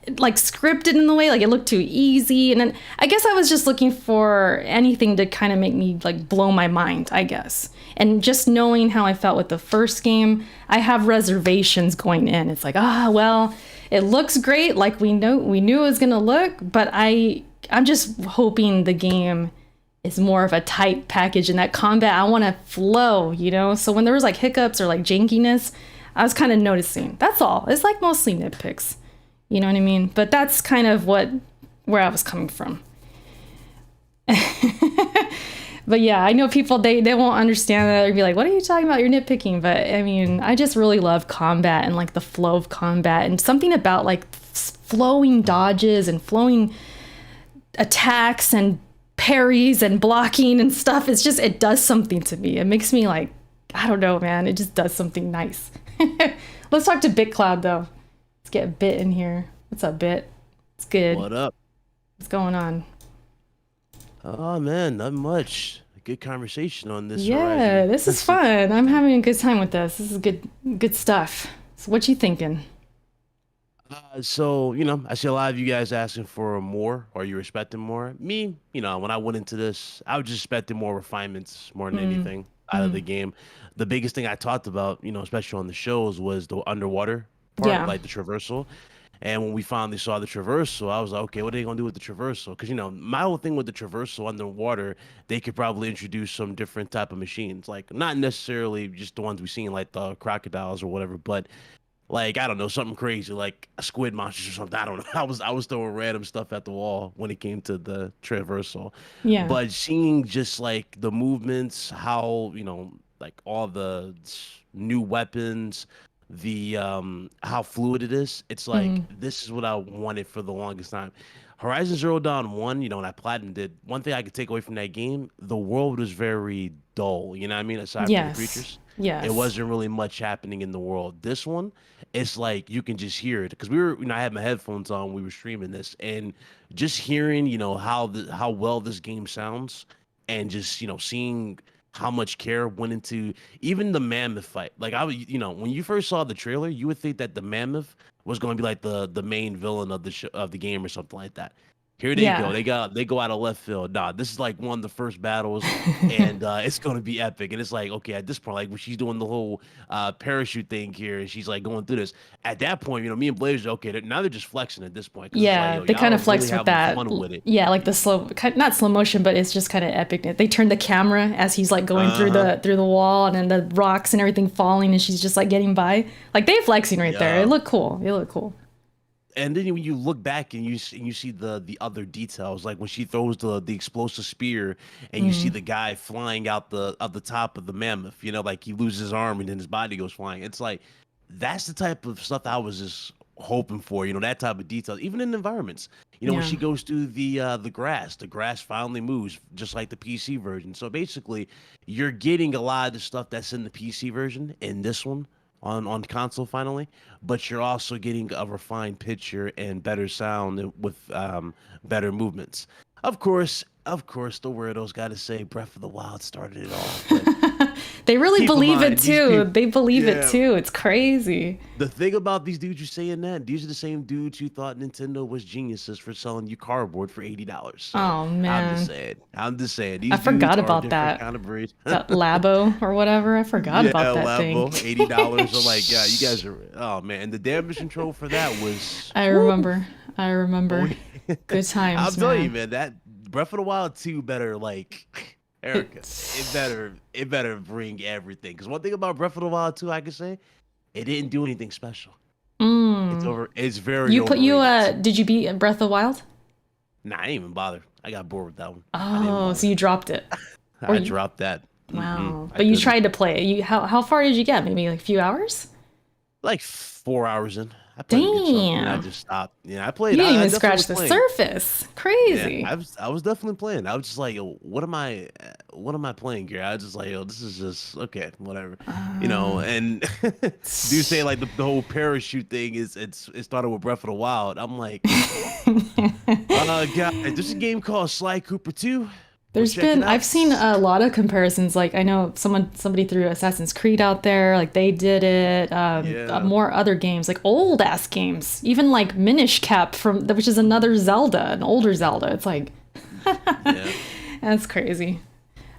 scripted in the way, like it looked too easy. And then I guess I was just looking for anything to kind of make me like blow my mind, I guess. And just knowing how I felt with the first game, I have reservations going in. It's like, well, it looks great, like we knew it was gonna look, but I'm just hoping the game is more of a tight package and that combat, I want to flow, So when there was like hiccups or like jankiness, I was kind of noticing. That's all. It's like mostly nitpicks. You know what I mean? But that's kind of what where I was coming from. But yeah, I know people, they won't understand that. They'll be like, what are you talking about? You're nitpicking. But I mean, I just really love combat and like the flow of combat and something about like flowing dodges and flowing attacks and parries and blocking and stuff. It's just, it does something to me. It makes me like, I don't know, man. It just does something nice. Let's talk to BitCloud though. Let's get Bit in here. What's up, Bit? It's good. What up? What's going on? Oh man, not much. Good conversation on this. Yeah, Horizon. this is fun. I'm having a good time with this. This is good stuff. So what you thinking? So, I see a lot of you guys asking for more, or you're expecting more. Me, when I went into this, I was just expecting more refinements more than anything out of the game. The biggest thing I talked about, especially on the shows, was the underwater part, Yeah. like the traversal. And when we finally saw the traversal, I was like, okay, what are they gonna do with the traversal? Because my whole thing with the traversal underwater, they could probably introduce some different type of machines, like not necessarily just the ones we've seen, like the crocodiles or whatever, but like I don't know, something crazy like a squid monster or something. I don't know. I was throwing random stuff at the wall when it came to the traversal. Yeah. But seeing just like the movements, how like all the new weapons, the how fluid it is, it's like this is what I wanted for the longest time. Horizon Zero Dawn 1, when I platinumed it, one thing I could take away from that game, the world was very dull, you know what I mean, aside from the creatures. Yes. It wasn't really much happening in the world. This one, it's like you can just hear it because I had my headphones on, we were streaming this, and just hearing, how well this game sounds, and just seeing how much care went into even the mammoth fight. Like when you first saw the trailer, you would think that the mammoth was going to be like the main villain of the game or something like that. Here they go. They go out of left field. Nah, this is like one of the first battles, and it's gonna be epic. And it's like, okay, at this point, like when she's doing the whole parachute thing here, and she's like going through this. At that point, me and Blaze, okay, now they're just flexing at this point. Yeah, they kind of flex with that. With it. Yeah, like the not slow motion, but it's just kind of epic. They turn the camera as he's like going through the wall, and then the rocks and everything falling, and she's just like getting by. Like they flexing right there. It looked cool. It looked cool. And then when you look back and you see the other details, like when she throws the explosive spear, and you see the guy flying out the top of the mammoth, like he loses his arm and then his body goes flying. It's like that's the type of stuff I was just hoping for, that type of detail, even in environments. When she goes through the grass finally moves, just like the PC version. So basically, you're getting a lot of the stuff that's in the PC version in this one on console finally, but you're also getting a refined picture and better sound with better movements. Of course, the weirdos got to say Breath of the Wild started it all. But they really believe it too. They believe Yeah. it too. It's crazy. The thing about these dudes who saying that, these are the same dudes who thought Nintendo was geniuses for selling you cardboard for $80. Oh man, I'm just saying. These I forgot dudes are about a different that. kind of breed. That Labo or whatever. I forgot about that Labo, thing. $80. I'm like, yeah, you guys are. Oh man, and the damage control for that was. I remember. Good times. I'm telling you, man, that Breath of the Wild 2 better Erica. It better bring everything. Because one thing about Breath of the Wild 2, I can say, it didn't do anything special. It's over. It's very. Did you beat Breath of the Wild? Nah, I didn't even bother. I got bored with that one. Oh, so you dropped it. I dropped that. Wow. But you tried to play it. How far did you get? Maybe like a few hours? Like 4 hours in. I played a good chunk, and I just stopped. Yeah, I played. You didn't I even definitely scratch the was playing. surface. Crazy. Yeah, I was definitely playing. I was just like, yo, what am I playing here? I was just like, yo, this is just okay, whatever, And do say like the whole parachute thing it started with Breath of the Wild. I'm like, God, there's a game called Sly Cooper 2. I've seen a lot of comparisons. Like I know somebody threw Assassin's Creed out there. Like they did it. More other games, like old ass games, even like Minish Cap which is another Zelda, an older Zelda. It's like, that's crazy.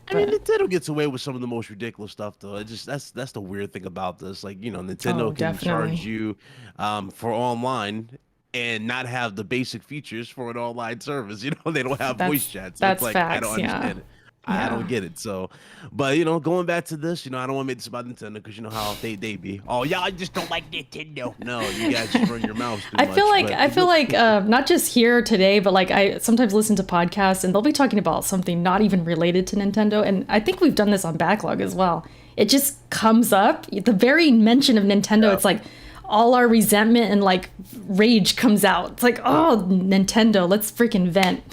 I mean, Nintendo gets away with some of the most ridiculous stuff, though. It just that's the weird thing about this. Like, Nintendo can charge you for online and not have the basic features for an online service. They don't have voice chat. So That's it's like, facts, I don't understand it. I Yeah. don't get it. So, but going back to this, I don't want to make this about Nintendo because you know how they be. Oh, y'all just don't like Nintendo. No, you guys just run your mouths too I much. feel like but- I feel like not just here today, but like I sometimes listen to podcasts and they'll be talking about something not even related to Nintendo, and I think we've done this on Backlog as well. It just comes up, the very mention of Nintendo, it's like all our resentment and like rage comes out. It's like, oh, Nintendo, let's freaking vent.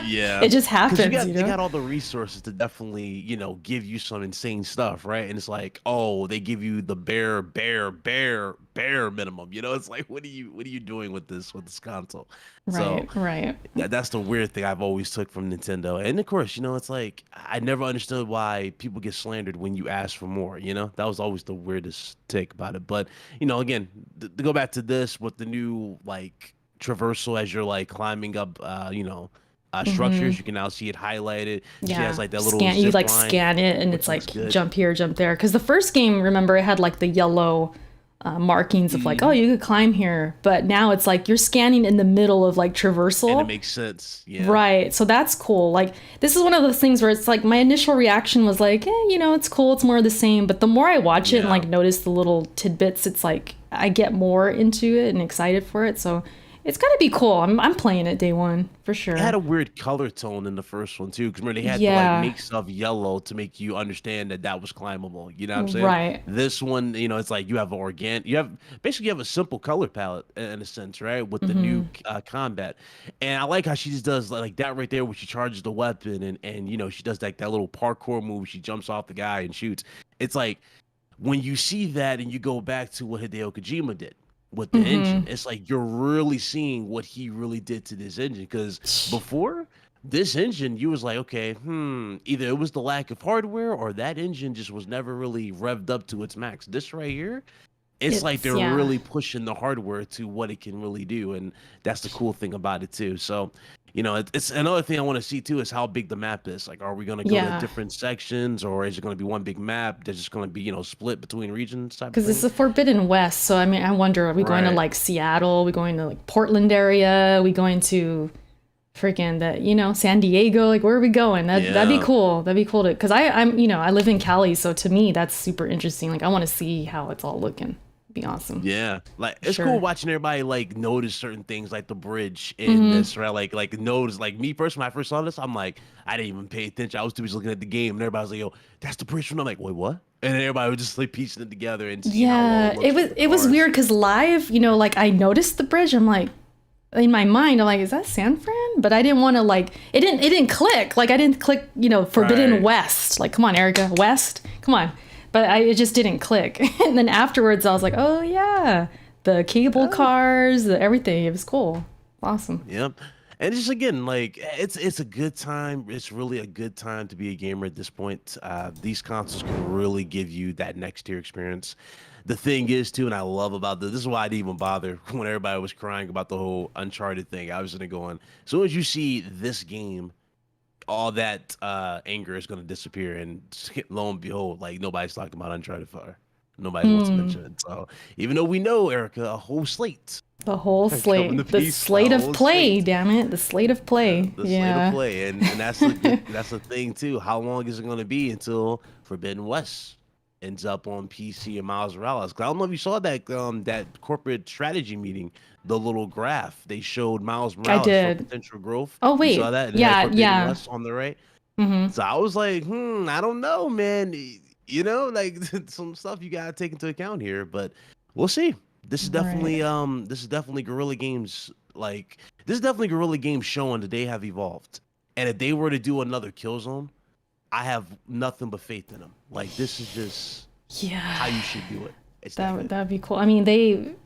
Yeah, It just 'Cause happens, They you know? got all the resources to definitely, give you some insane stuff, right? And it's like, oh, they give you the bare minimum. It's like, what are you doing with this console? So Right. that's the weird thing I've always took from Nintendo. And of course, it's like I never understood why people get slandered when you ask for more. That was always the weirdest take about it. But again, to go back to this with the new like traversal as you're like climbing up, structures, you can now see it highlighted. She Yeah, has like that little you zip like line, scan it and which it's like looks good. jump here, jump there. Because the first game, remember, it had like the yellow markings of like, oh, you could climb here. But now it's like you're scanning in the middle of like traversal. And it makes sense. Yeah. Right. So that's cool. Like, this is one of those things where it's like my initial reaction was like, it's cool. It's more of the same. But the more I watch it and Yeah. like notice the little tidbits, it's like I get more into it and excited for it. So it's gonna be cool. I'm playing it day one for sure. It had a weird color tone in the first one too, because remember they had to Yeah. like make stuff yellow to make you understand that was climbable. You know what I'm saying? Right. This one, it's like you have basically you have a simple color palette in a sense, right? With the new combat, and I like how she just does like that right there, where she charges the weapon and she does like that little parkour move. She jumps off the guy and shoots. It's like when you see that and you go back to what Hideo Kojima did with the engine, it's like you're really seeing what he really did to this engine. Because before this engine, you was like, okay, either it was the lack of hardware or that engine just was never really revved up to its max. This right here, it's like they're yeah. really pushing the hardware to what it can really do, and that's the cool thing about it too. So it's another thing I want to see too is how big the map is. Like, are we going to go Yeah. to different sections, or is it going to be one big map that's just going to be split between regions type of Because it's thing? the Forbidden West, so I mean, I wonder, are we going to Right. like Seattle? Are we going to like Portland area? Are we going to freaking San Diego? Like, where are we going? That'd be Yeah. cool. That'd be cool to, because I'm I live in Cali, so to me that's super interesting. Like, I want to see how it's all looking. Be awesome. Yeah, like it's Sure. cool watching everybody like notice certain things, like the bridge in Mm-hmm. this, right? Like notice, like me personally, when I first saw this, I'm like, I didn't even pay attention. I was too busy looking at the game, and everybody was like, "Yo, that's the bridge from." I'm like, "Wait, what?" And then everybody was just like piecing it together and seeing how Yeah, well looks it was with the it was cars. weird because live, like I noticed the bridge. I'm like, in my mind, I'm like, is that San Fran? But I didn't want to like it didn't click. Like I didn't click, Forbidden Right. West. Like, come on, Erica, West, come on. But it just didn't click. And then afterwards, I was like, oh yeah, the cable cars, everything. It was cool, awesome. Yep. And just again, like it's a good time. It's really a good time to be a gamer at this point. These consoles can really give you that next tier experience. The thing is too, and I love about this is why I didn't even bother when everybody was crying about the whole Uncharted thing. I was gonna go on. As soon as you see this game, all that anger is gonna disappear, and lo and behold, like nobody's talking about Uncharted 4. Nobody wants to mention it. So even though we know, Erica, a whole slate. The whole Coming slate, to the peace, slate the of whole play. slate. Damn it, the slate of play. The slate Yeah. of play, and that's that's the thing too. How long is it going to be until Forbidden West ends up on PC and Miles Morales? 'Cause I don't know if you saw that corporate strategy meeting, the little graph they showed Miles Morales for did. potential growth. Oh, You wait. saw that? It had Yeah, Forbidden yeah. West on the right. Mm-hmm. So I was like, I don't know, man. Like some stuff you gotta take into account here, but we'll see. This is definitely Guerrilla Games. Like this is definitely Guerrilla Games showing that they have evolved. And if they were to do another Killzone, I have nothing but faith in them. Like this is just Yeah. how you should do it. It's that good. That'd be cool. I mean,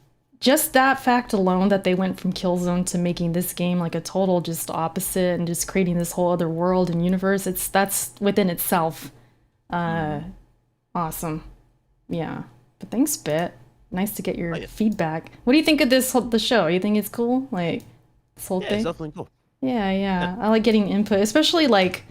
just that fact alone that they went from Killzone to making this game like a total just opposite and just creating this whole other world and universe. That's within itself awesome. Yeah. But thanks, Bit. Nice to get your feedback. What do you think of the show? You think it's cool? Like this whole Yeah, thing? it's definitely cool. Yeah. I like getting input, especially like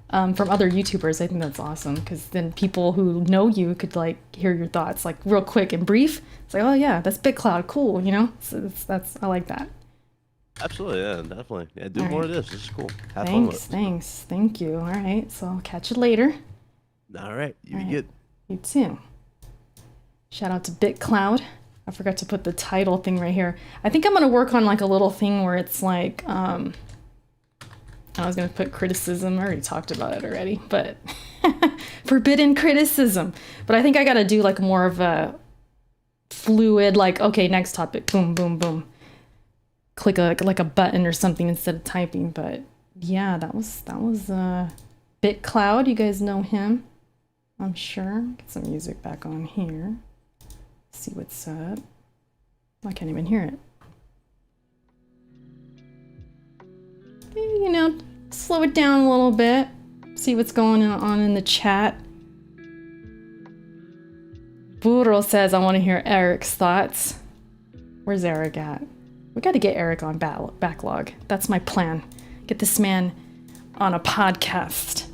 from other YouTubers. I think that's awesome because then people who know you could like hear your thoughts like real quick and brief. It's like, oh yeah, that's BitCloud, cool, So that's I like that. Absolutely, yeah, definitely. Yeah, do All more right. of this. This is cool. Have fun with Thanks. Thank you. All right, so I'll catch you later. it. All right, you All be right. good. You too. Shout out to BitCloud. I forgot to put the title thing right here. I think I'm gonna work on like a little thing where it's like, I was gonna put criticism. I already talked about it already, but forbidden criticism. But I think I gotta do like more of a fluid, like, okay, next topic, boom, boom, boom. Click like a button or something instead of typing. But yeah, that was BitCloud. You guys know him, I'm sure. Get some music back on here. See what's up. I can't even hear it. You know, slow it down a little bit. See what's going on in the chat. Burro says, I want to hear Eric's thoughts. Where's Eric at? We got to get Eric on backlog. That's my plan. Get this man on a podcast.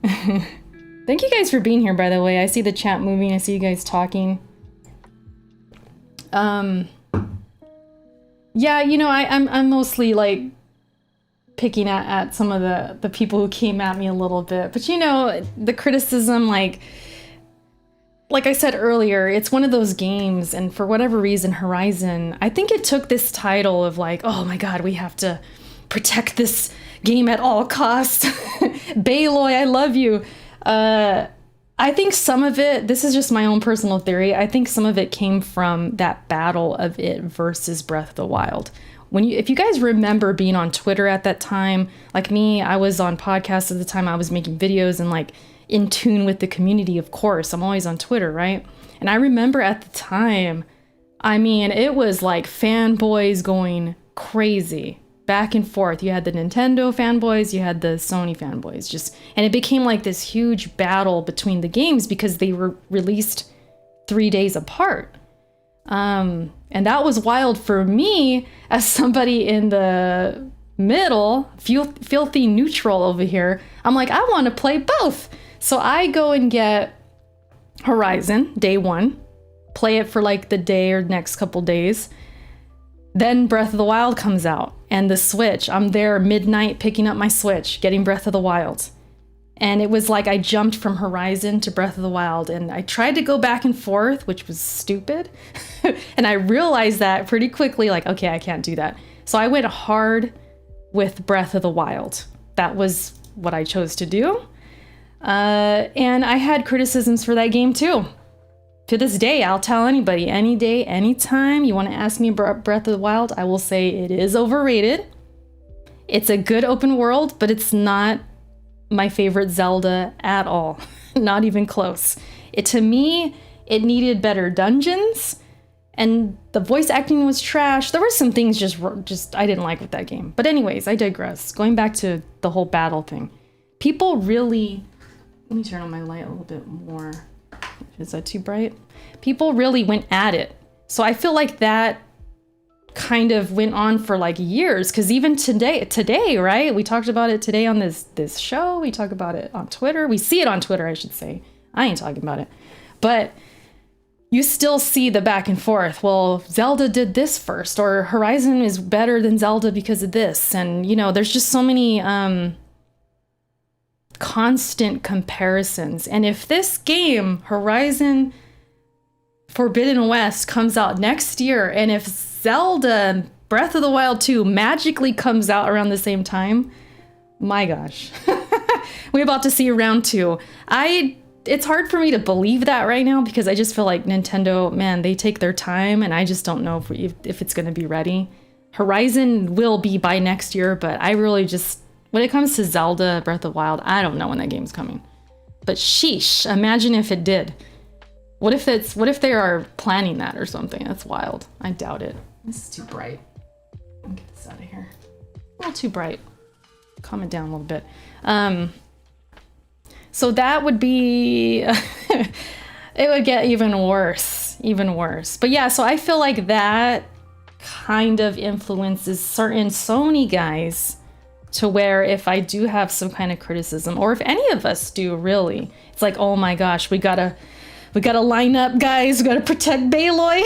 Thank you guys for being here, by the way. I see the chat moving. I see you guys talking. Yeah, you know, I'm mostly like picking at some of the people who came at me a little bit. But you know, the criticism, like I said earlier, it's one of those games, and for whatever reason, Horizon, I think it took this title of like, oh my god, we have to protect this game at all costs. Baloy, I love you. I think some of it, this is just my own personal theory, I think some of it came from that battle of it versus Breath of the Wild. If you guys remember being on Twitter at that time, like me, I was on podcasts at the time, I was making videos and like in tune with the community, of course. I'm always on Twitter, right? And I remember at the time, I mean, it was like fanboys going crazy. Back and forth. You had the Nintendo fanboys, you had the Sony fanboys, and it became like this huge battle between the games because they were released 3 days apart. And that was wild for me as somebody in the middle, filthy neutral over here. I'm like, I want to play both. So I go and get Horizon day one, play it for like the day or next couple days. Then Breath of the Wild comes out and the Switch. I'm there midnight picking up my Switch, getting Breath of the Wild. And it was like I jumped from Horizon to Breath of the Wild, and I tried to go back and forth, which was stupid. And I realized that pretty quickly, like, okay, I can't do that. So I went hard with Breath of the Wild. That was what I chose to do. And I had criticisms for that game too. To this day, I'll tell anybody, any day, anytime you want to ask me about Breath of the Wild, I will say it is overrated. It's a good open world, but it's not my favorite Zelda at all. Not even close. To me, it needed better dungeons, and the voice acting was trash. There were some things just I didn't like with that game. But anyways, I digress. Going back to the whole battle thing. People really... Let me turn on my light a little bit more. Is that too bright? People really went at it. So I feel like that kind of went on for like years, because even today, right? We talked about it today on this show. We talk about it on Twitter. We see it on Twitter, I should say. I ain't talking about it. But you still see the back and forth. Well, Zelda did this first, or Horizon is better than Zelda because of this. And, you know, there's just so many constant comparisons. And if this game, Horizon Forbidden West, comes out next year, and if Zelda Breath of the Wild 2 magically comes out around the same time, my gosh. We're about to see round 2. It's hard for me to believe that right now, because I just feel like Nintendo, man, they take their time, and I just don't know if it's going to be ready. Horizon will be by next year, but I really just, when it comes to Zelda Breath of the Wild, I don't know when that game's coming. But sheesh, imagine if it did. What if they are planning that or something? That's wild. I doubt it. This is too bright. Let me get this out of here. A little too bright. Calm it down a little bit. So that would be, it would get even worse. But yeah, so I feel like that kind of influences certain Sony guys to where if I do have some kind of criticism, or if any of us do really, it's like, oh my gosh, we gotta We gotta line up, guys. We gotta protect Baloy.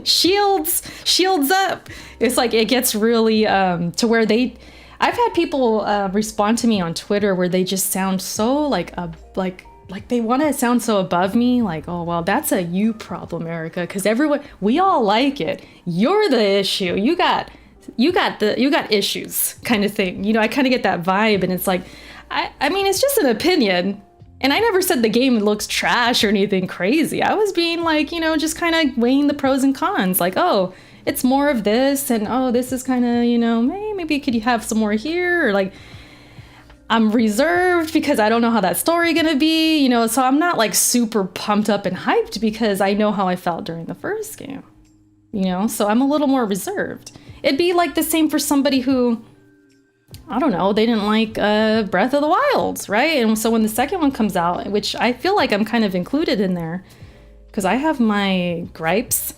Shields up. It's like it gets really to where I've had people respond to me on Twitter where they just sound so like they want to sound so above me, like, oh well, that's a you problem, Erica, because we all like it. You're the issue. You got issues, kind of thing. You know, I kind of get that vibe, and it's like, I mean, it's just an opinion. And I never said the game looks trash or anything crazy. I was being like, you know, just kind of weighing the pros and cons. Like, oh, it's more of this, and oh, this is kind of, you know, maybe could you have some more here? Or like, I'm reserved because I don't know how that story gonna be, you know, so I'm not like super pumped up and hyped because I know how I felt during the first game, you know, so I'm a little more reserved. It'd be like the same for somebody who, I don't know, they didn't like Breath of the Wild, right? And so when the second one comes out, which I feel like I'm kind of included in there because I have my gripes,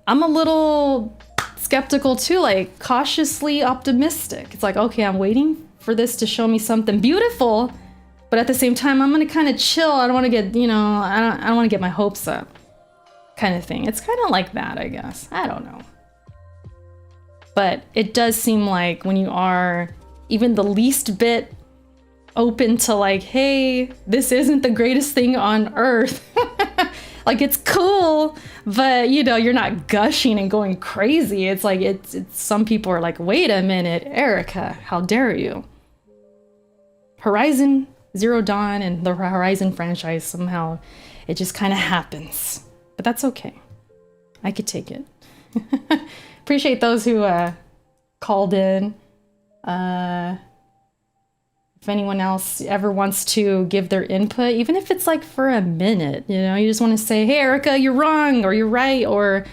I'm a little skeptical too, like cautiously optimistic. It's like, okay, I'm waiting for this to show me something beautiful, but at the same time, I'm gonna kind of chill. I don't want to get, you know, I don't want to get my hopes up, kind of thing. It's kind of like that, I guess. I don't know. But it does seem like when you are even the least bit open to like, hey, this isn't the greatest thing on earth. Like, it's cool, but you know, you're not gushing and going crazy. It's like, it's some people are like, wait a minute, Erica, how dare you? Horizon Zero Dawn and the Horizon franchise, somehow it just kind of happens, but that's okay. I could take it. Appreciate those who called in. If anyone else ever wants to give their input, even if it's like for a minute, you know, you just want to say, hey, Erica, you're wrong, or you're right, or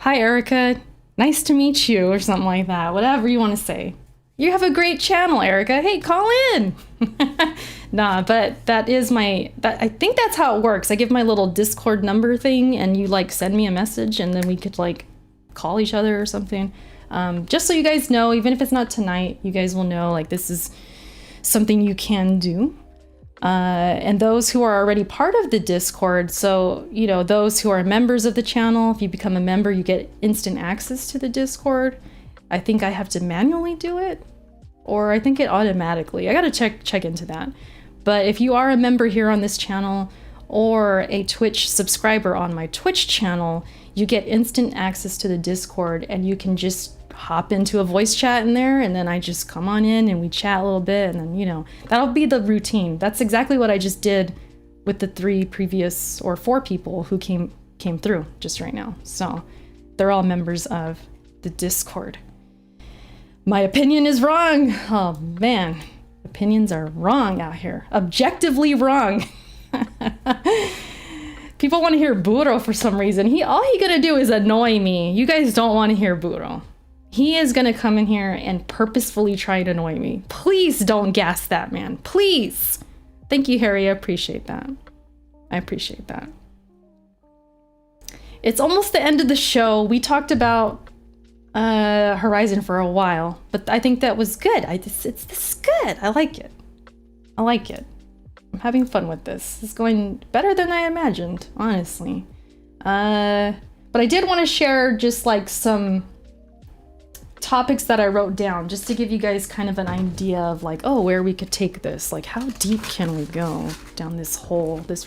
hi, Erica, nice to meet you, or something like that. Whatever you want to say. You have a great channel, Erica. Hey, call in. Nah, but I think that's how it works. I give my little Discord number thing, and you like send me a message, and then we could like call each other or something. Just so you guys know, even if it's not tonight, you guys will know like this is something you can do. And those who are already part of the Discord, so, you know, those who are members of the channel, if you become a member, you get instant access to the Discord. I think I have to manually do it, or I think it automatically. I gotta check into that. But if you are a member here on this channel or a Twitch subscriber on my Twitch channel, you get instant access to the Discord, and you can just hop into a voice chat in there, and then I just come on in and we chat a little bit, and then, you know, that'll be the routine. That's exactly what I just did with the 4 people who came through just right now. So they're all members of the Discord. My opinion is wrong. Oh man, opinions are wrong out here. Objectively wrong. People want to hear Buro for some reason. All he gonna do is annoy me. You guys don't want to hear Buro. He is gonna come in here and purposefully try to annoy me. Please don't gas that man. Please. Thank you, Harry. I appreciate that. I appreciate that. It's almost the end of the show. We talked about Horizon for a while, but I think that was good. This is good. I like it. I like it. I'm having fun with this. It's going better than I imagined, honestly. But I did want to share just like some topics that I wrote down just to give you guys kind of an idea of like, oh, where we could take this. Like, how deep can we go down this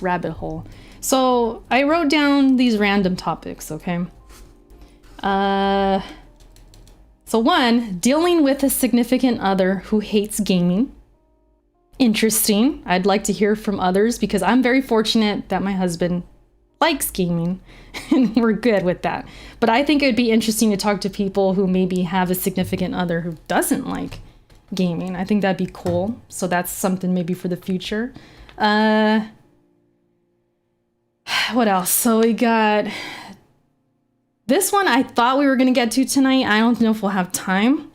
rabbit hole? So I wrote down these random topics, okay? So 1, dealing with a significant other who hates gaming. Interesting. I'd like to hear from others because I'm very fortunate that my husband likes gaming and we're good with that. But I think it would be interesting to talk to people who maybe have a significant other who doesn't like gaming. I think that'd be cool. So that's something maybe for the future. What else? So we got this one I thought we were going to get to tonight. I don't know if we'll have time.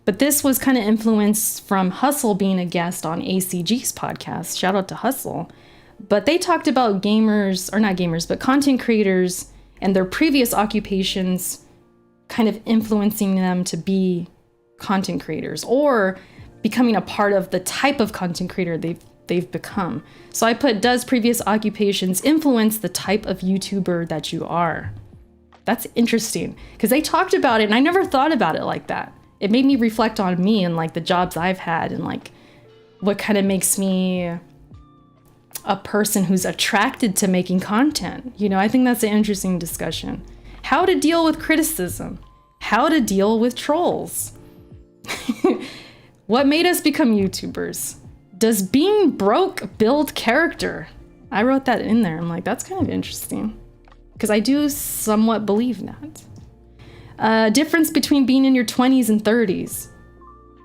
But this was kind of influenced from Hustle being a guest on ACG's podcast. Shout out to Hustle. But they talked about gamers, or not gamers, but content creators and their previous occupations kind of influencing them to be content creators or becoming a part of the type of content creator they've become. So I put, does previous occupations influence the type of YouTuber that you are? That's interesting because they talked about it and I never thought about it like that. It made me reflect on me and like the jobs I've had and like what kind of makes me a person who's attracted to making content. You know, I think that's an interesting discussion. How to deal with criticism, how to deal with trolls. What made us become YouTubers? Does being broke build character? I wrote that in there. I'm like, that's kind of interesting because I do somewhat believe that. Difference between being in your 20s and 30s.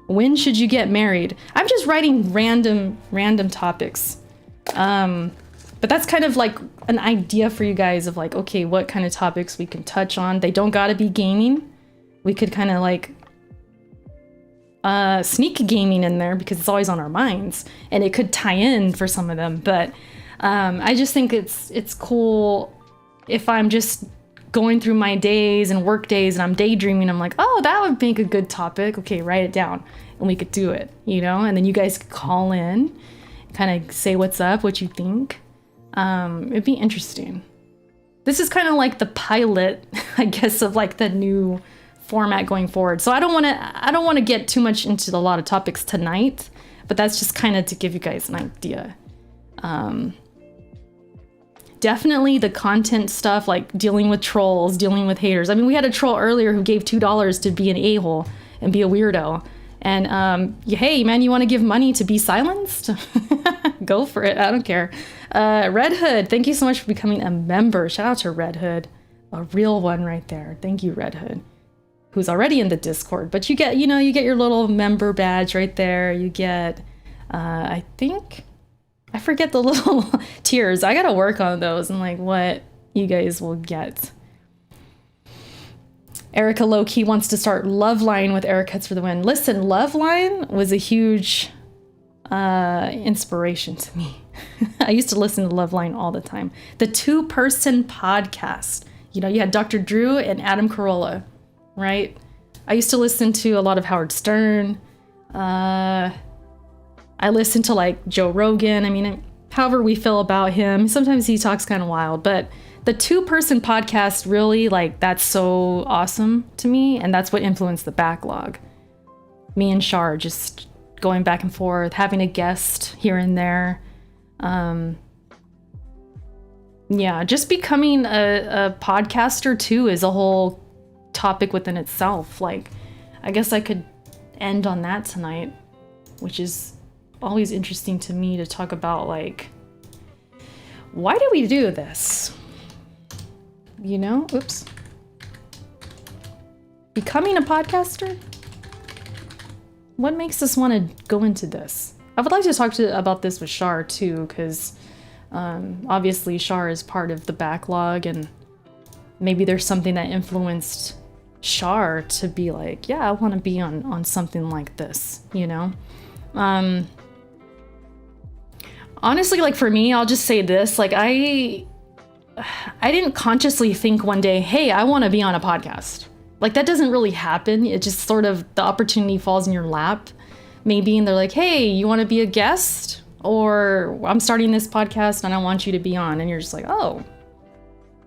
When should you get married? I'm just writing random topics. But that's kind of like an idea for you guys of like, okay, what kind of topics we can touch on. They don't gotta be gaming. We could kind of like sneak gaming in there because it's always on our minds and it could tie in for some of them. But I just think it's cool if I'm just going through my days and work days and I'm daydreaming, I'm like, oh, that would make a good topic. Okay, write it down and we could do it, you know? And then you guys could call in, kind of say what's up, what you think. It'd be interesting. This is kind of like the pilot, I guess, of like the new format going forward. So I don't want to get too much into a lot of topics tonight, but that's just kind of to give you guys an idea. Definitely the content stuff, like dealing with trolls, dealing with haters. I mean, we had a troll earlier who gave $2 to be an a-hole and be a weirdo. And hey, man, you want to give money to be silenced? Go for it. I don't care. Red Hood, thank you so much for becoming a member. Shout out to Red Hood, a real one right there. Thank you, Red Hood, who's already in the Discord. But you get your little member badge right there. You get, I forget the little tiers. I gotta work on those and like what you guys will get. Erica low-key wants to start Love Line with Eric Cuts for the win. Listen, Love Line was a huge inspiration to me. I used to listen to Love Line all the time. The two-person podcast. You know, you had Dr. Drew and Adam Carolla, right? I used to listen to a lot of Howard Stern. I listen to like Joe Rogan. I mean, however we feel about him, sometimes he talks kind of wild, but the two-person podcast really, like, that's so awesome to me. And that's what influenced the backlog. Me and Shar just going back and forth, having a guest here and there. Yeah, just becoming a podcaster too is a whole topic within itself. Like, I guess I could end on that tonight, which is always interesting to me to talk about, like, why do we do this? You know, oops. Becoming a podcaster? What makes us want to go into this? I would like to talk about this with Shar too, because obviously Shar is part of the backlog, and maybe there's something that influenced Shar to be like, yeah, I want to be on something like this, you know? Honestly, like for me, I'll just say this, like I didn't consciously think one day, hey, I want to be on a podcast. Like that doesn't really happen. It just sort of, the opportunity falls in your lap maybe, and they're like, hey, you want to be a guest? Or I'm starting this podcast and I want you to be on. And you're just like, oh,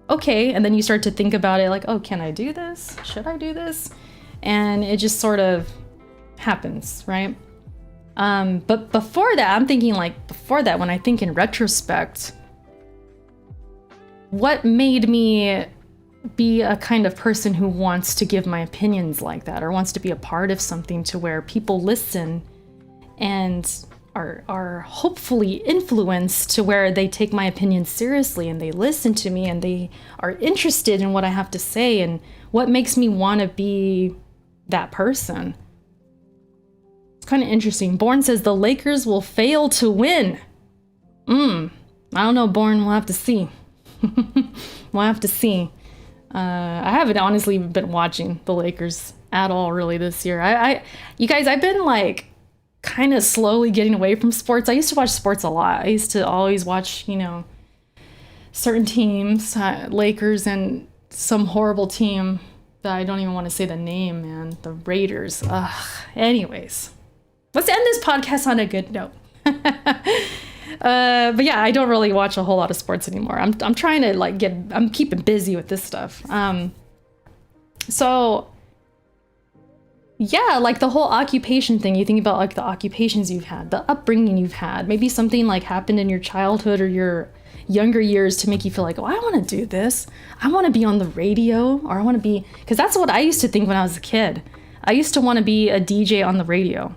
okay. And then you start to think about it like, oh, can I do this? Should I do this? And it just sort of happens, right? But before that, I'm thinking like, when I think in retrospect, what made me be a kind of person who wants to give my opinions like that, or wants to be a part of something to where people listen and are hopefully influenced to where they take my opinions seriously and they listen to me and they are interested in what I have to say, and what makes me want to be that person. It's kind of interesting. Born says the Lakers will fail to win. I don't know, Born. We'll have to see. We'll have to see. I haven't honestly been watching the Lakers at all really this year. You guys, I've been like kind of slowly getting away from sports. I used to watch sports a lot. I used to always watch, you know, certain teams, Lakers and some horrible team that I don't even want to say the name, man. The Raiders. Anyways, let's end this podcast on a good note. But yeah, I don't really watch a whole lot of sports anymore. I'm trying to like I'm keeping busy with this stuff. So yeah, like the whole occupation thing, you think about like the occupations you've had, the upbringing you've had, maybe something like happened in your childhood or your younger years to make you feel like, oh, I want to do this. I want to be on the radio, or I want to be, because that's what I used to think when I was a kid. I used to want to be a DJ on the radio.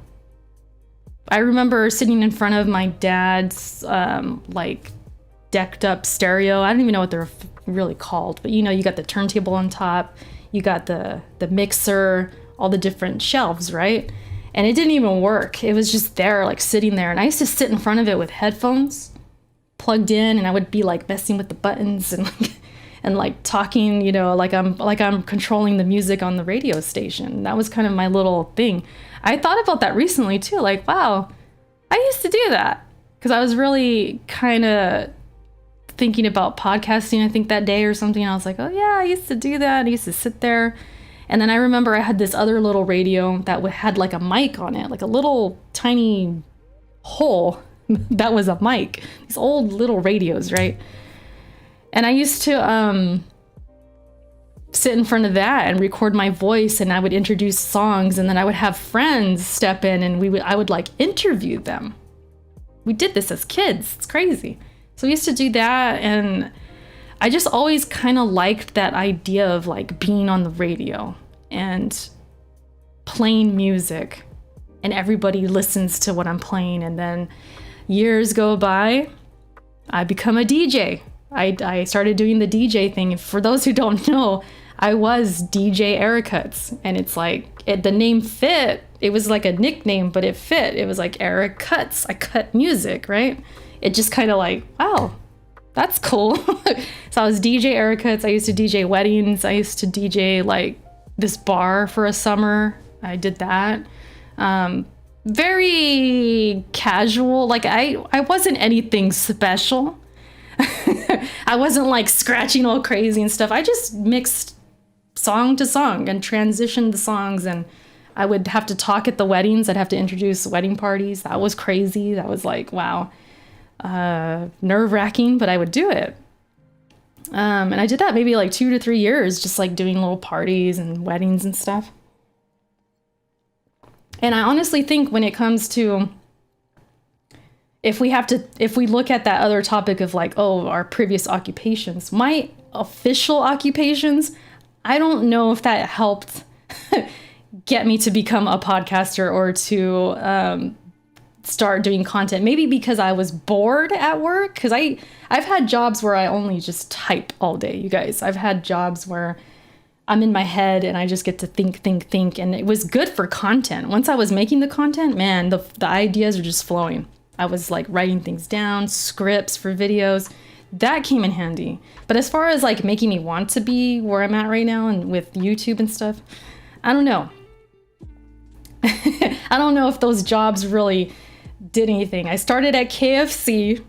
I remember sitting in front of my dad's like decked up stereo. I don't even know what they're really called, but you know, you got the turntable on top, you got the mixer, all the different shelves, right? And it didn't even work. It was just there, like sitting there. And I used to sit in front of it with headphones plugged in, and I would be like messing with the buttons and like talking, you know, like I'm controlling the music on the radio station. That was kind of my little thing. I thought about that recently too. Like, wow, I used to do that, because I was really kind of thinking about podcasting, I think that day or something. I was like, oh yeah, I used to do that. I used to sit there. And then I remember I had this other little radio that had like a mic on it, like a little tiny hole that was a mic. These old little radios, right? And I used to sit in front of that and record my voice, and I would introduce songs, and then I would have friends step in, and I would like interview them. We did this as kids. It's crazy. So we used to do that, and I just always kind of liked that idea of like being on the radio and playing music, and everybody listens to what I'm playing. And then years go by, I become a DJ. I started doing the DJ thing. For those who don't know, I was DJ Ericuts, and it's like the name fit. It was like a nickname, but it fit. It was like Eric Cuts. I cut music, right? It just kind of like, wow, that's cool. So I was DJ Ericuts. I used to DJ weddings. I used to DJ like this bar for a summer. I did that. Very casual. Like I wasn't anything special. I wasn't like scratching all crazy and stuff. I just mixed song to song and transitioned the songs, and I would have to talk at the weddings. I'd have to introduce wedding parties. That was crazy. That was like, wow, nerve-wracking, but I would do it. And I did that maybe like 2 to 3 years, just like doing little parties and weddings and stuff. And I honestly think when it comes to, if we look at that other topic of like, oh, our previous occupations, my official occupations, I don't know if that helped get me to become a podcaster or to start doing content. Maybe because I was bored at work, because I've had jobs where I only just type all day, you guys. I've had jobs where I'm in my head and I just get to think, and it was good for content. Once I was making the content, man, the ideas are just flowing. I was like writing things down, scripts for videos. That came in handy. But as far as like making me want to be where I'm at right now and with YouTube and stuff, I don't know. I don't know if those jobs really did anything. I started at KFC.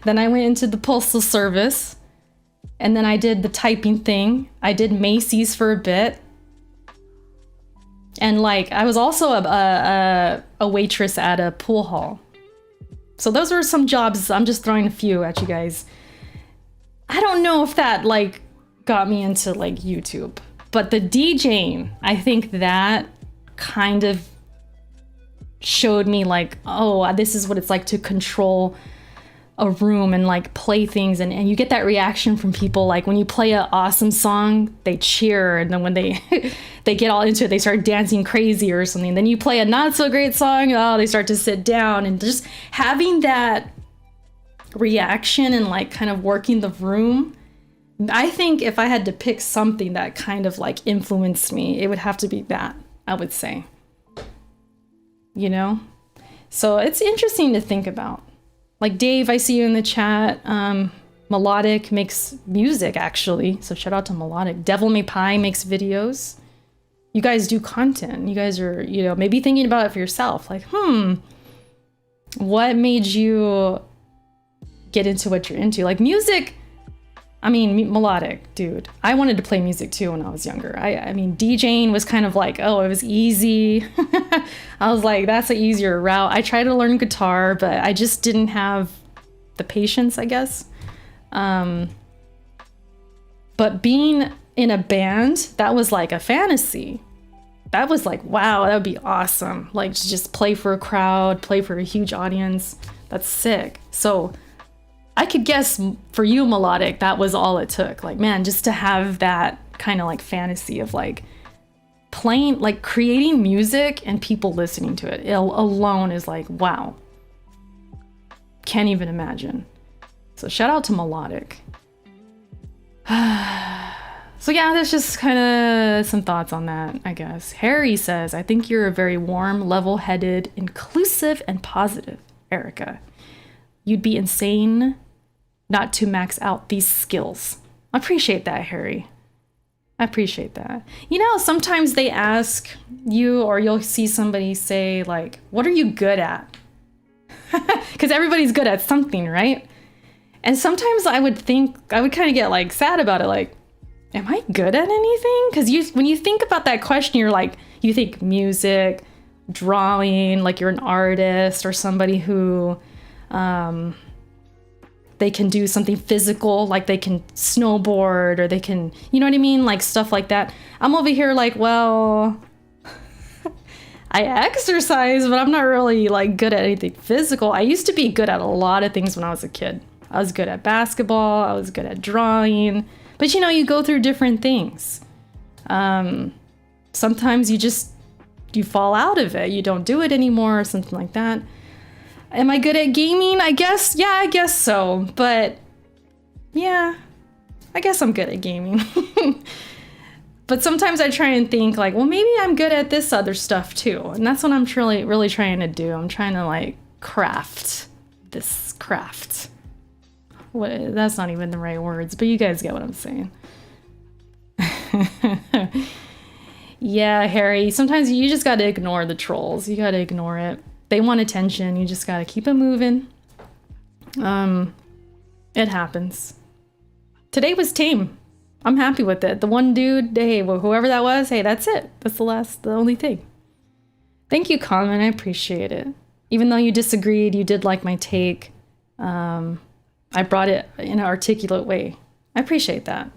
Then I went into the Postal Service. And then I did the typing thing. I did Macy's for a bit. And like, I was also a waitress at a pool hall. So those were some jobs. I'm just throwing a few at you guys. I don't know if that like got me into like YouTube, but the DJing, I think that kind of showed me like, oh, this is what it's like to control a room and like play things, and you get that reaction from people. Like when you play an awesome song, they cheer, and then when they they get all into it, they start dancing crazy or something. Then you play a not so great song, oh, they start to sit down, and just having that reaction and like kind of working the room. I think if I had to pick something that kind of like influenced me, it would have to be that, I would say. You know? So it's interesting to think about. Like Dave, I see you in the chat. Melodic makes music, actually. So shout out to Melodic. Devil May Pie makes videos. You guys do content. You guys are, you know, maybe thinking about it for yourself. Like, what made you get into what you're into? Like music, I mean, Melodic, dude. I wanted to play music too when I was younger. I mean, DJing was kind of like, oh, it was easy. I was like, that's an easier route. I tried to learn guitar, but I just didn't have the patience, I guess. But being in a band, that was like a fantasy. That was like, wow, that would be awesome. Like, to just play for a crowd, play for a huge audience. That's sick. So I could guess for you, Melodic, that was all it took. Like, man, just to have that kind of like fantasy of like playing, like creating music and people listening to it alone is like, wow. Can't even imagine. So shout out to Melodic. So yeah, that's just kind of some thoughts on that, I guess. Harry says, I think you're a very warm, level-headed, inclusive, and positive, Erica. You'd be insane not to max out these skills. I appreciate that, Harry. I appreciate that. You know, sometimes they ask you, or you'll see somebody say, like, what are you good at? Because everybody's good at something, right? And sometimes I would kind of get like sad about it, like, am I good at anything? Because when you think about that question, you're like, you think music, drawing, like you're an artist or somebody who they can do something physical, like they can snowboard or they can, you know what I mean? Like stuff like that. I'm over here like, well, I exercise, but I'm not really like good at anything physical. I used to be good at a lot of things when I was a kid. I was good at basketball. I was good at drawing. But you know, you go through different things. Sometimes you fall out of it. You don't do it anymore or something like that. Am I good at gaming? I guess, yeah, I guess so. But yeah, I guess I'm good at gaming. But sometimes I try and think like, well, maybe I'm good at this other stuff too. And that's what I'm really trying to do. I'm trying to like craft this craft. That's not even the right words, but you guys get what I'm saying. Yeah, Harry, sometimes you just gotta ignore the trolls. You gotta ignore it. They want attention. You just gotta keep it moving. It happens. Today was tame. I'm happy with it. The one dude, hey, whoever that was, hey, that's it. That's the only thing. Thank you, Common. I appreciate it. Even though you disagreed, you did like my take. I brought it in an articulate way. I appreciate that.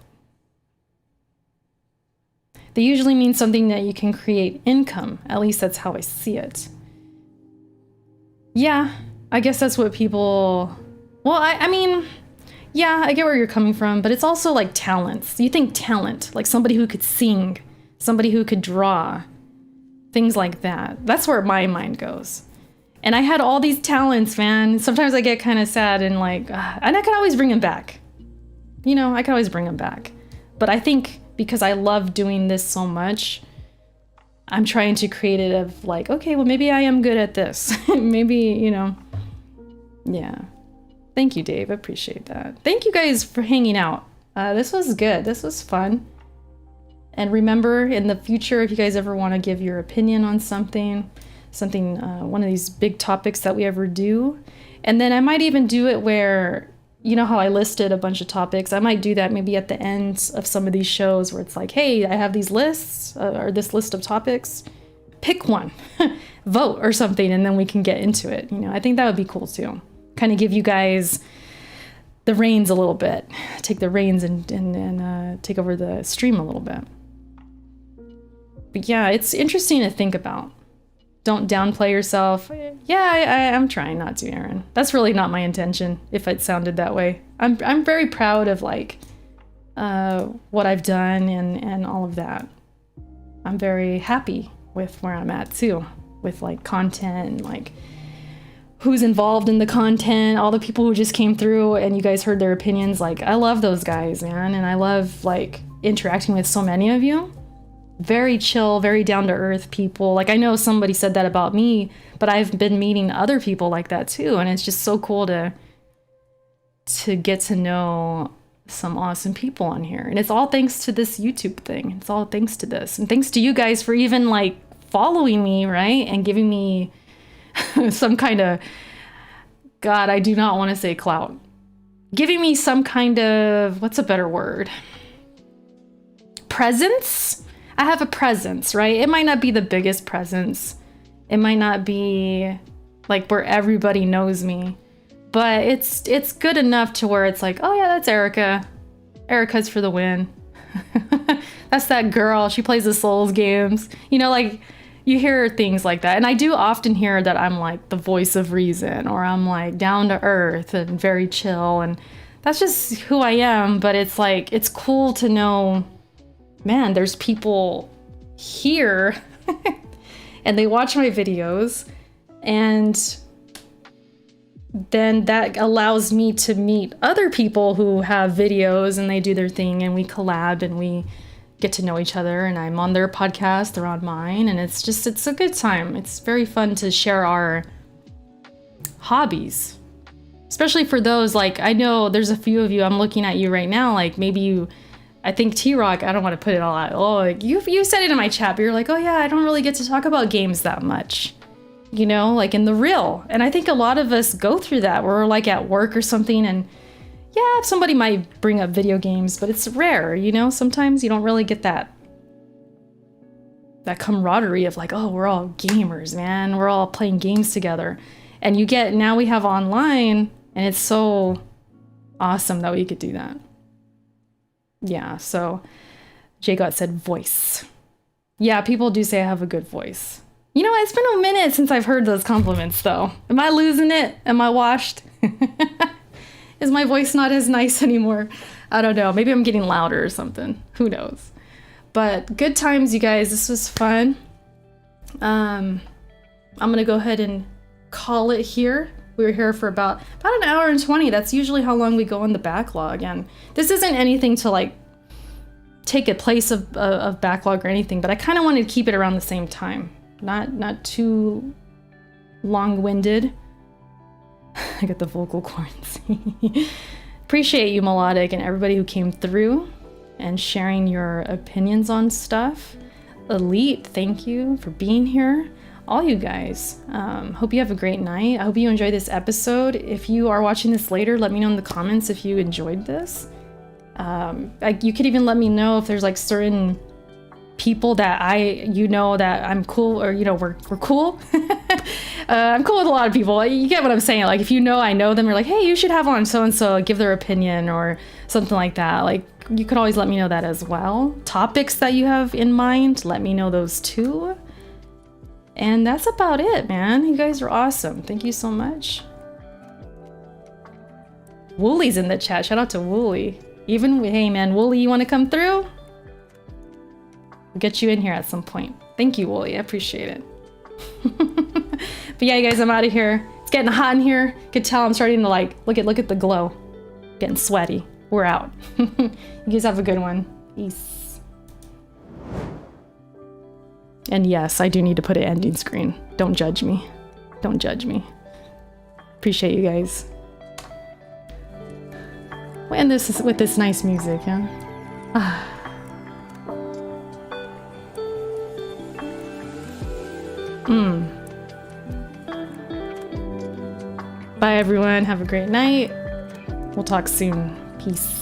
They usually mean something that you can create income. At least that's how I see it. Yeah, I guess that's what people... Well, I mean, yeah, I get where you're coming from, but it's also like talents. You think talent, like somebody who could sing, somebody who could draw, things like that. That's where my mind goes. And I had all these talents, man. Sometimes I get kind of sad and like, and I can always bring them back. You know, I can always bring them back. But I think because I love doing this so much, I'm trying to create it of like, okay, well, maybe I am good at this. Maybe, you know, yeah. Thank you, Dave. I appreciate that. Thank you guys for hanging out. This was good. This was fun. And remember, in the future, if you guys ever want to give your opinion on something, one of these big topics that we ever do, and then I might even do it where, you know how I listed a bunch of topics, I might do that maybe at the end of some of these shows where it's like, hey, I have these lists or this list of topics, pick one, vote or something, and then we can get into it. You know, I think that would be cool too. Kind of give you guys the reins a little bit, take the reins and take over the stream a little bit. But yeah, it's interesting to think about. Don't downplay yourself. Yeah, I'm trying not to, Aaron. That's really not my intention, if it sounded that way. I'm very proud of like what I've done and all of that. I'm very happy with where I'm at too, with like content and like who's involved in the content, all the people who just came through and you guys heard their opinions. Like, I love those guys, man. And I love like interacting with so many of you. Very chill, very down to earth people. Like, I know somebody said that about me, but I've been meeting other people like that too. And it's just so cool to get to know some awesome people on here. And it's all thanks to this YouTube thing. It's all thanks to this. And thanks to you guys for even like following me, right? And giving me some kind of, God, I do not want to say clout. Giving me some kind of, what's a better word? Presence? I have a presence, right? It might not be the biggest presence It might not be like where everybody knows me, but it's good enough to where it's like, oh yeah, that's Erica. Erica's for the win. That's that girl. She plays the Souls games. You know, like you hear things like that. And I do often hear that I'm like the voice of reason, or I'm like down to earth and very chill. And that's just who I am. But it's like, it's cool to know, man, there's people here and they watch my videos, and then that allows me to meet other people who have videos and they do their thing, and we collab and we get to know each other, and I'm on their podcast, they're on mine, and it's a good time. It's very fun to share our hobbies, especially for those, like, I know there's a few of you, I'm looking at you right now, like maybe you, I think T-Rock, I don't want to put it all out. Oh, like you said it in my chat, but you're like, oh yeah, I don't really get to talk about games that much, you know, like in the real. And I think a lot of us go through that. We're like at work or something, and yeah, somebody might bring up video games, but it's rare, you know? Sometimes you don't really get that camaraderie of like, oh, we're all gamers, man. We're all playing games together. And now we have online, and it's so awesome that we could do that. Yeah, so JGot said voice. Yeah, people do say I have a good voice. You know, it's been a minute since I've heard those compliments, though. Am I losing it? Am I washed? Is my voice not as nice anymore? I don't know. Maybe I'm getting louder or something. Who knows? But good times, you guys. This was fun. I'm going to go ahead and call it here. We were here for about an hour and 20. That's usually how long we go in the backlog. And this isn't anything to like take a place of backlog or anything, but I kind of wanted to keep it around the same time. Not too long-winded. I got the vocal cords. Appreciate you, Melodic, and everybody who came through and sharing your opinions on stuff. Elite, thank you for being here. All you guys. Hope you have a great night. I hope you enjoyed this episode. If you are watching this later, let me know in the comments if you enjoyed this. You could even let me know if there's like certain people that that I'm cool, or we're cool. I'm cool with a lot of people. You get what I'm saying? Like if I know them, you're like, hey, you should have on so and so, give their opinion or something like that. Like you could always let me know that as well. Topics that you have in mind, let me know those too. And that's about it, man. You guys are awesome. Thank you so much. Woolly's in the chat. Shout out to Woolly. Hey man, Woolly, you want to come through? We'll get you in here at some point. Thank you, Woolly. I appreciate it. But yeah, you guys, I'm out of here. It's getting hot in here. You could tell I'm starting to like, look at the glow. Getting sweaty. We're out. You guys have a good one. Peace. And yes, I do need to put an ending screen. Don't judge me. Don't judge me. Appreciate you guys. We'll end this with this nice music, yeah? Bye everyone. Have a great night. We'll talk soon. Peace.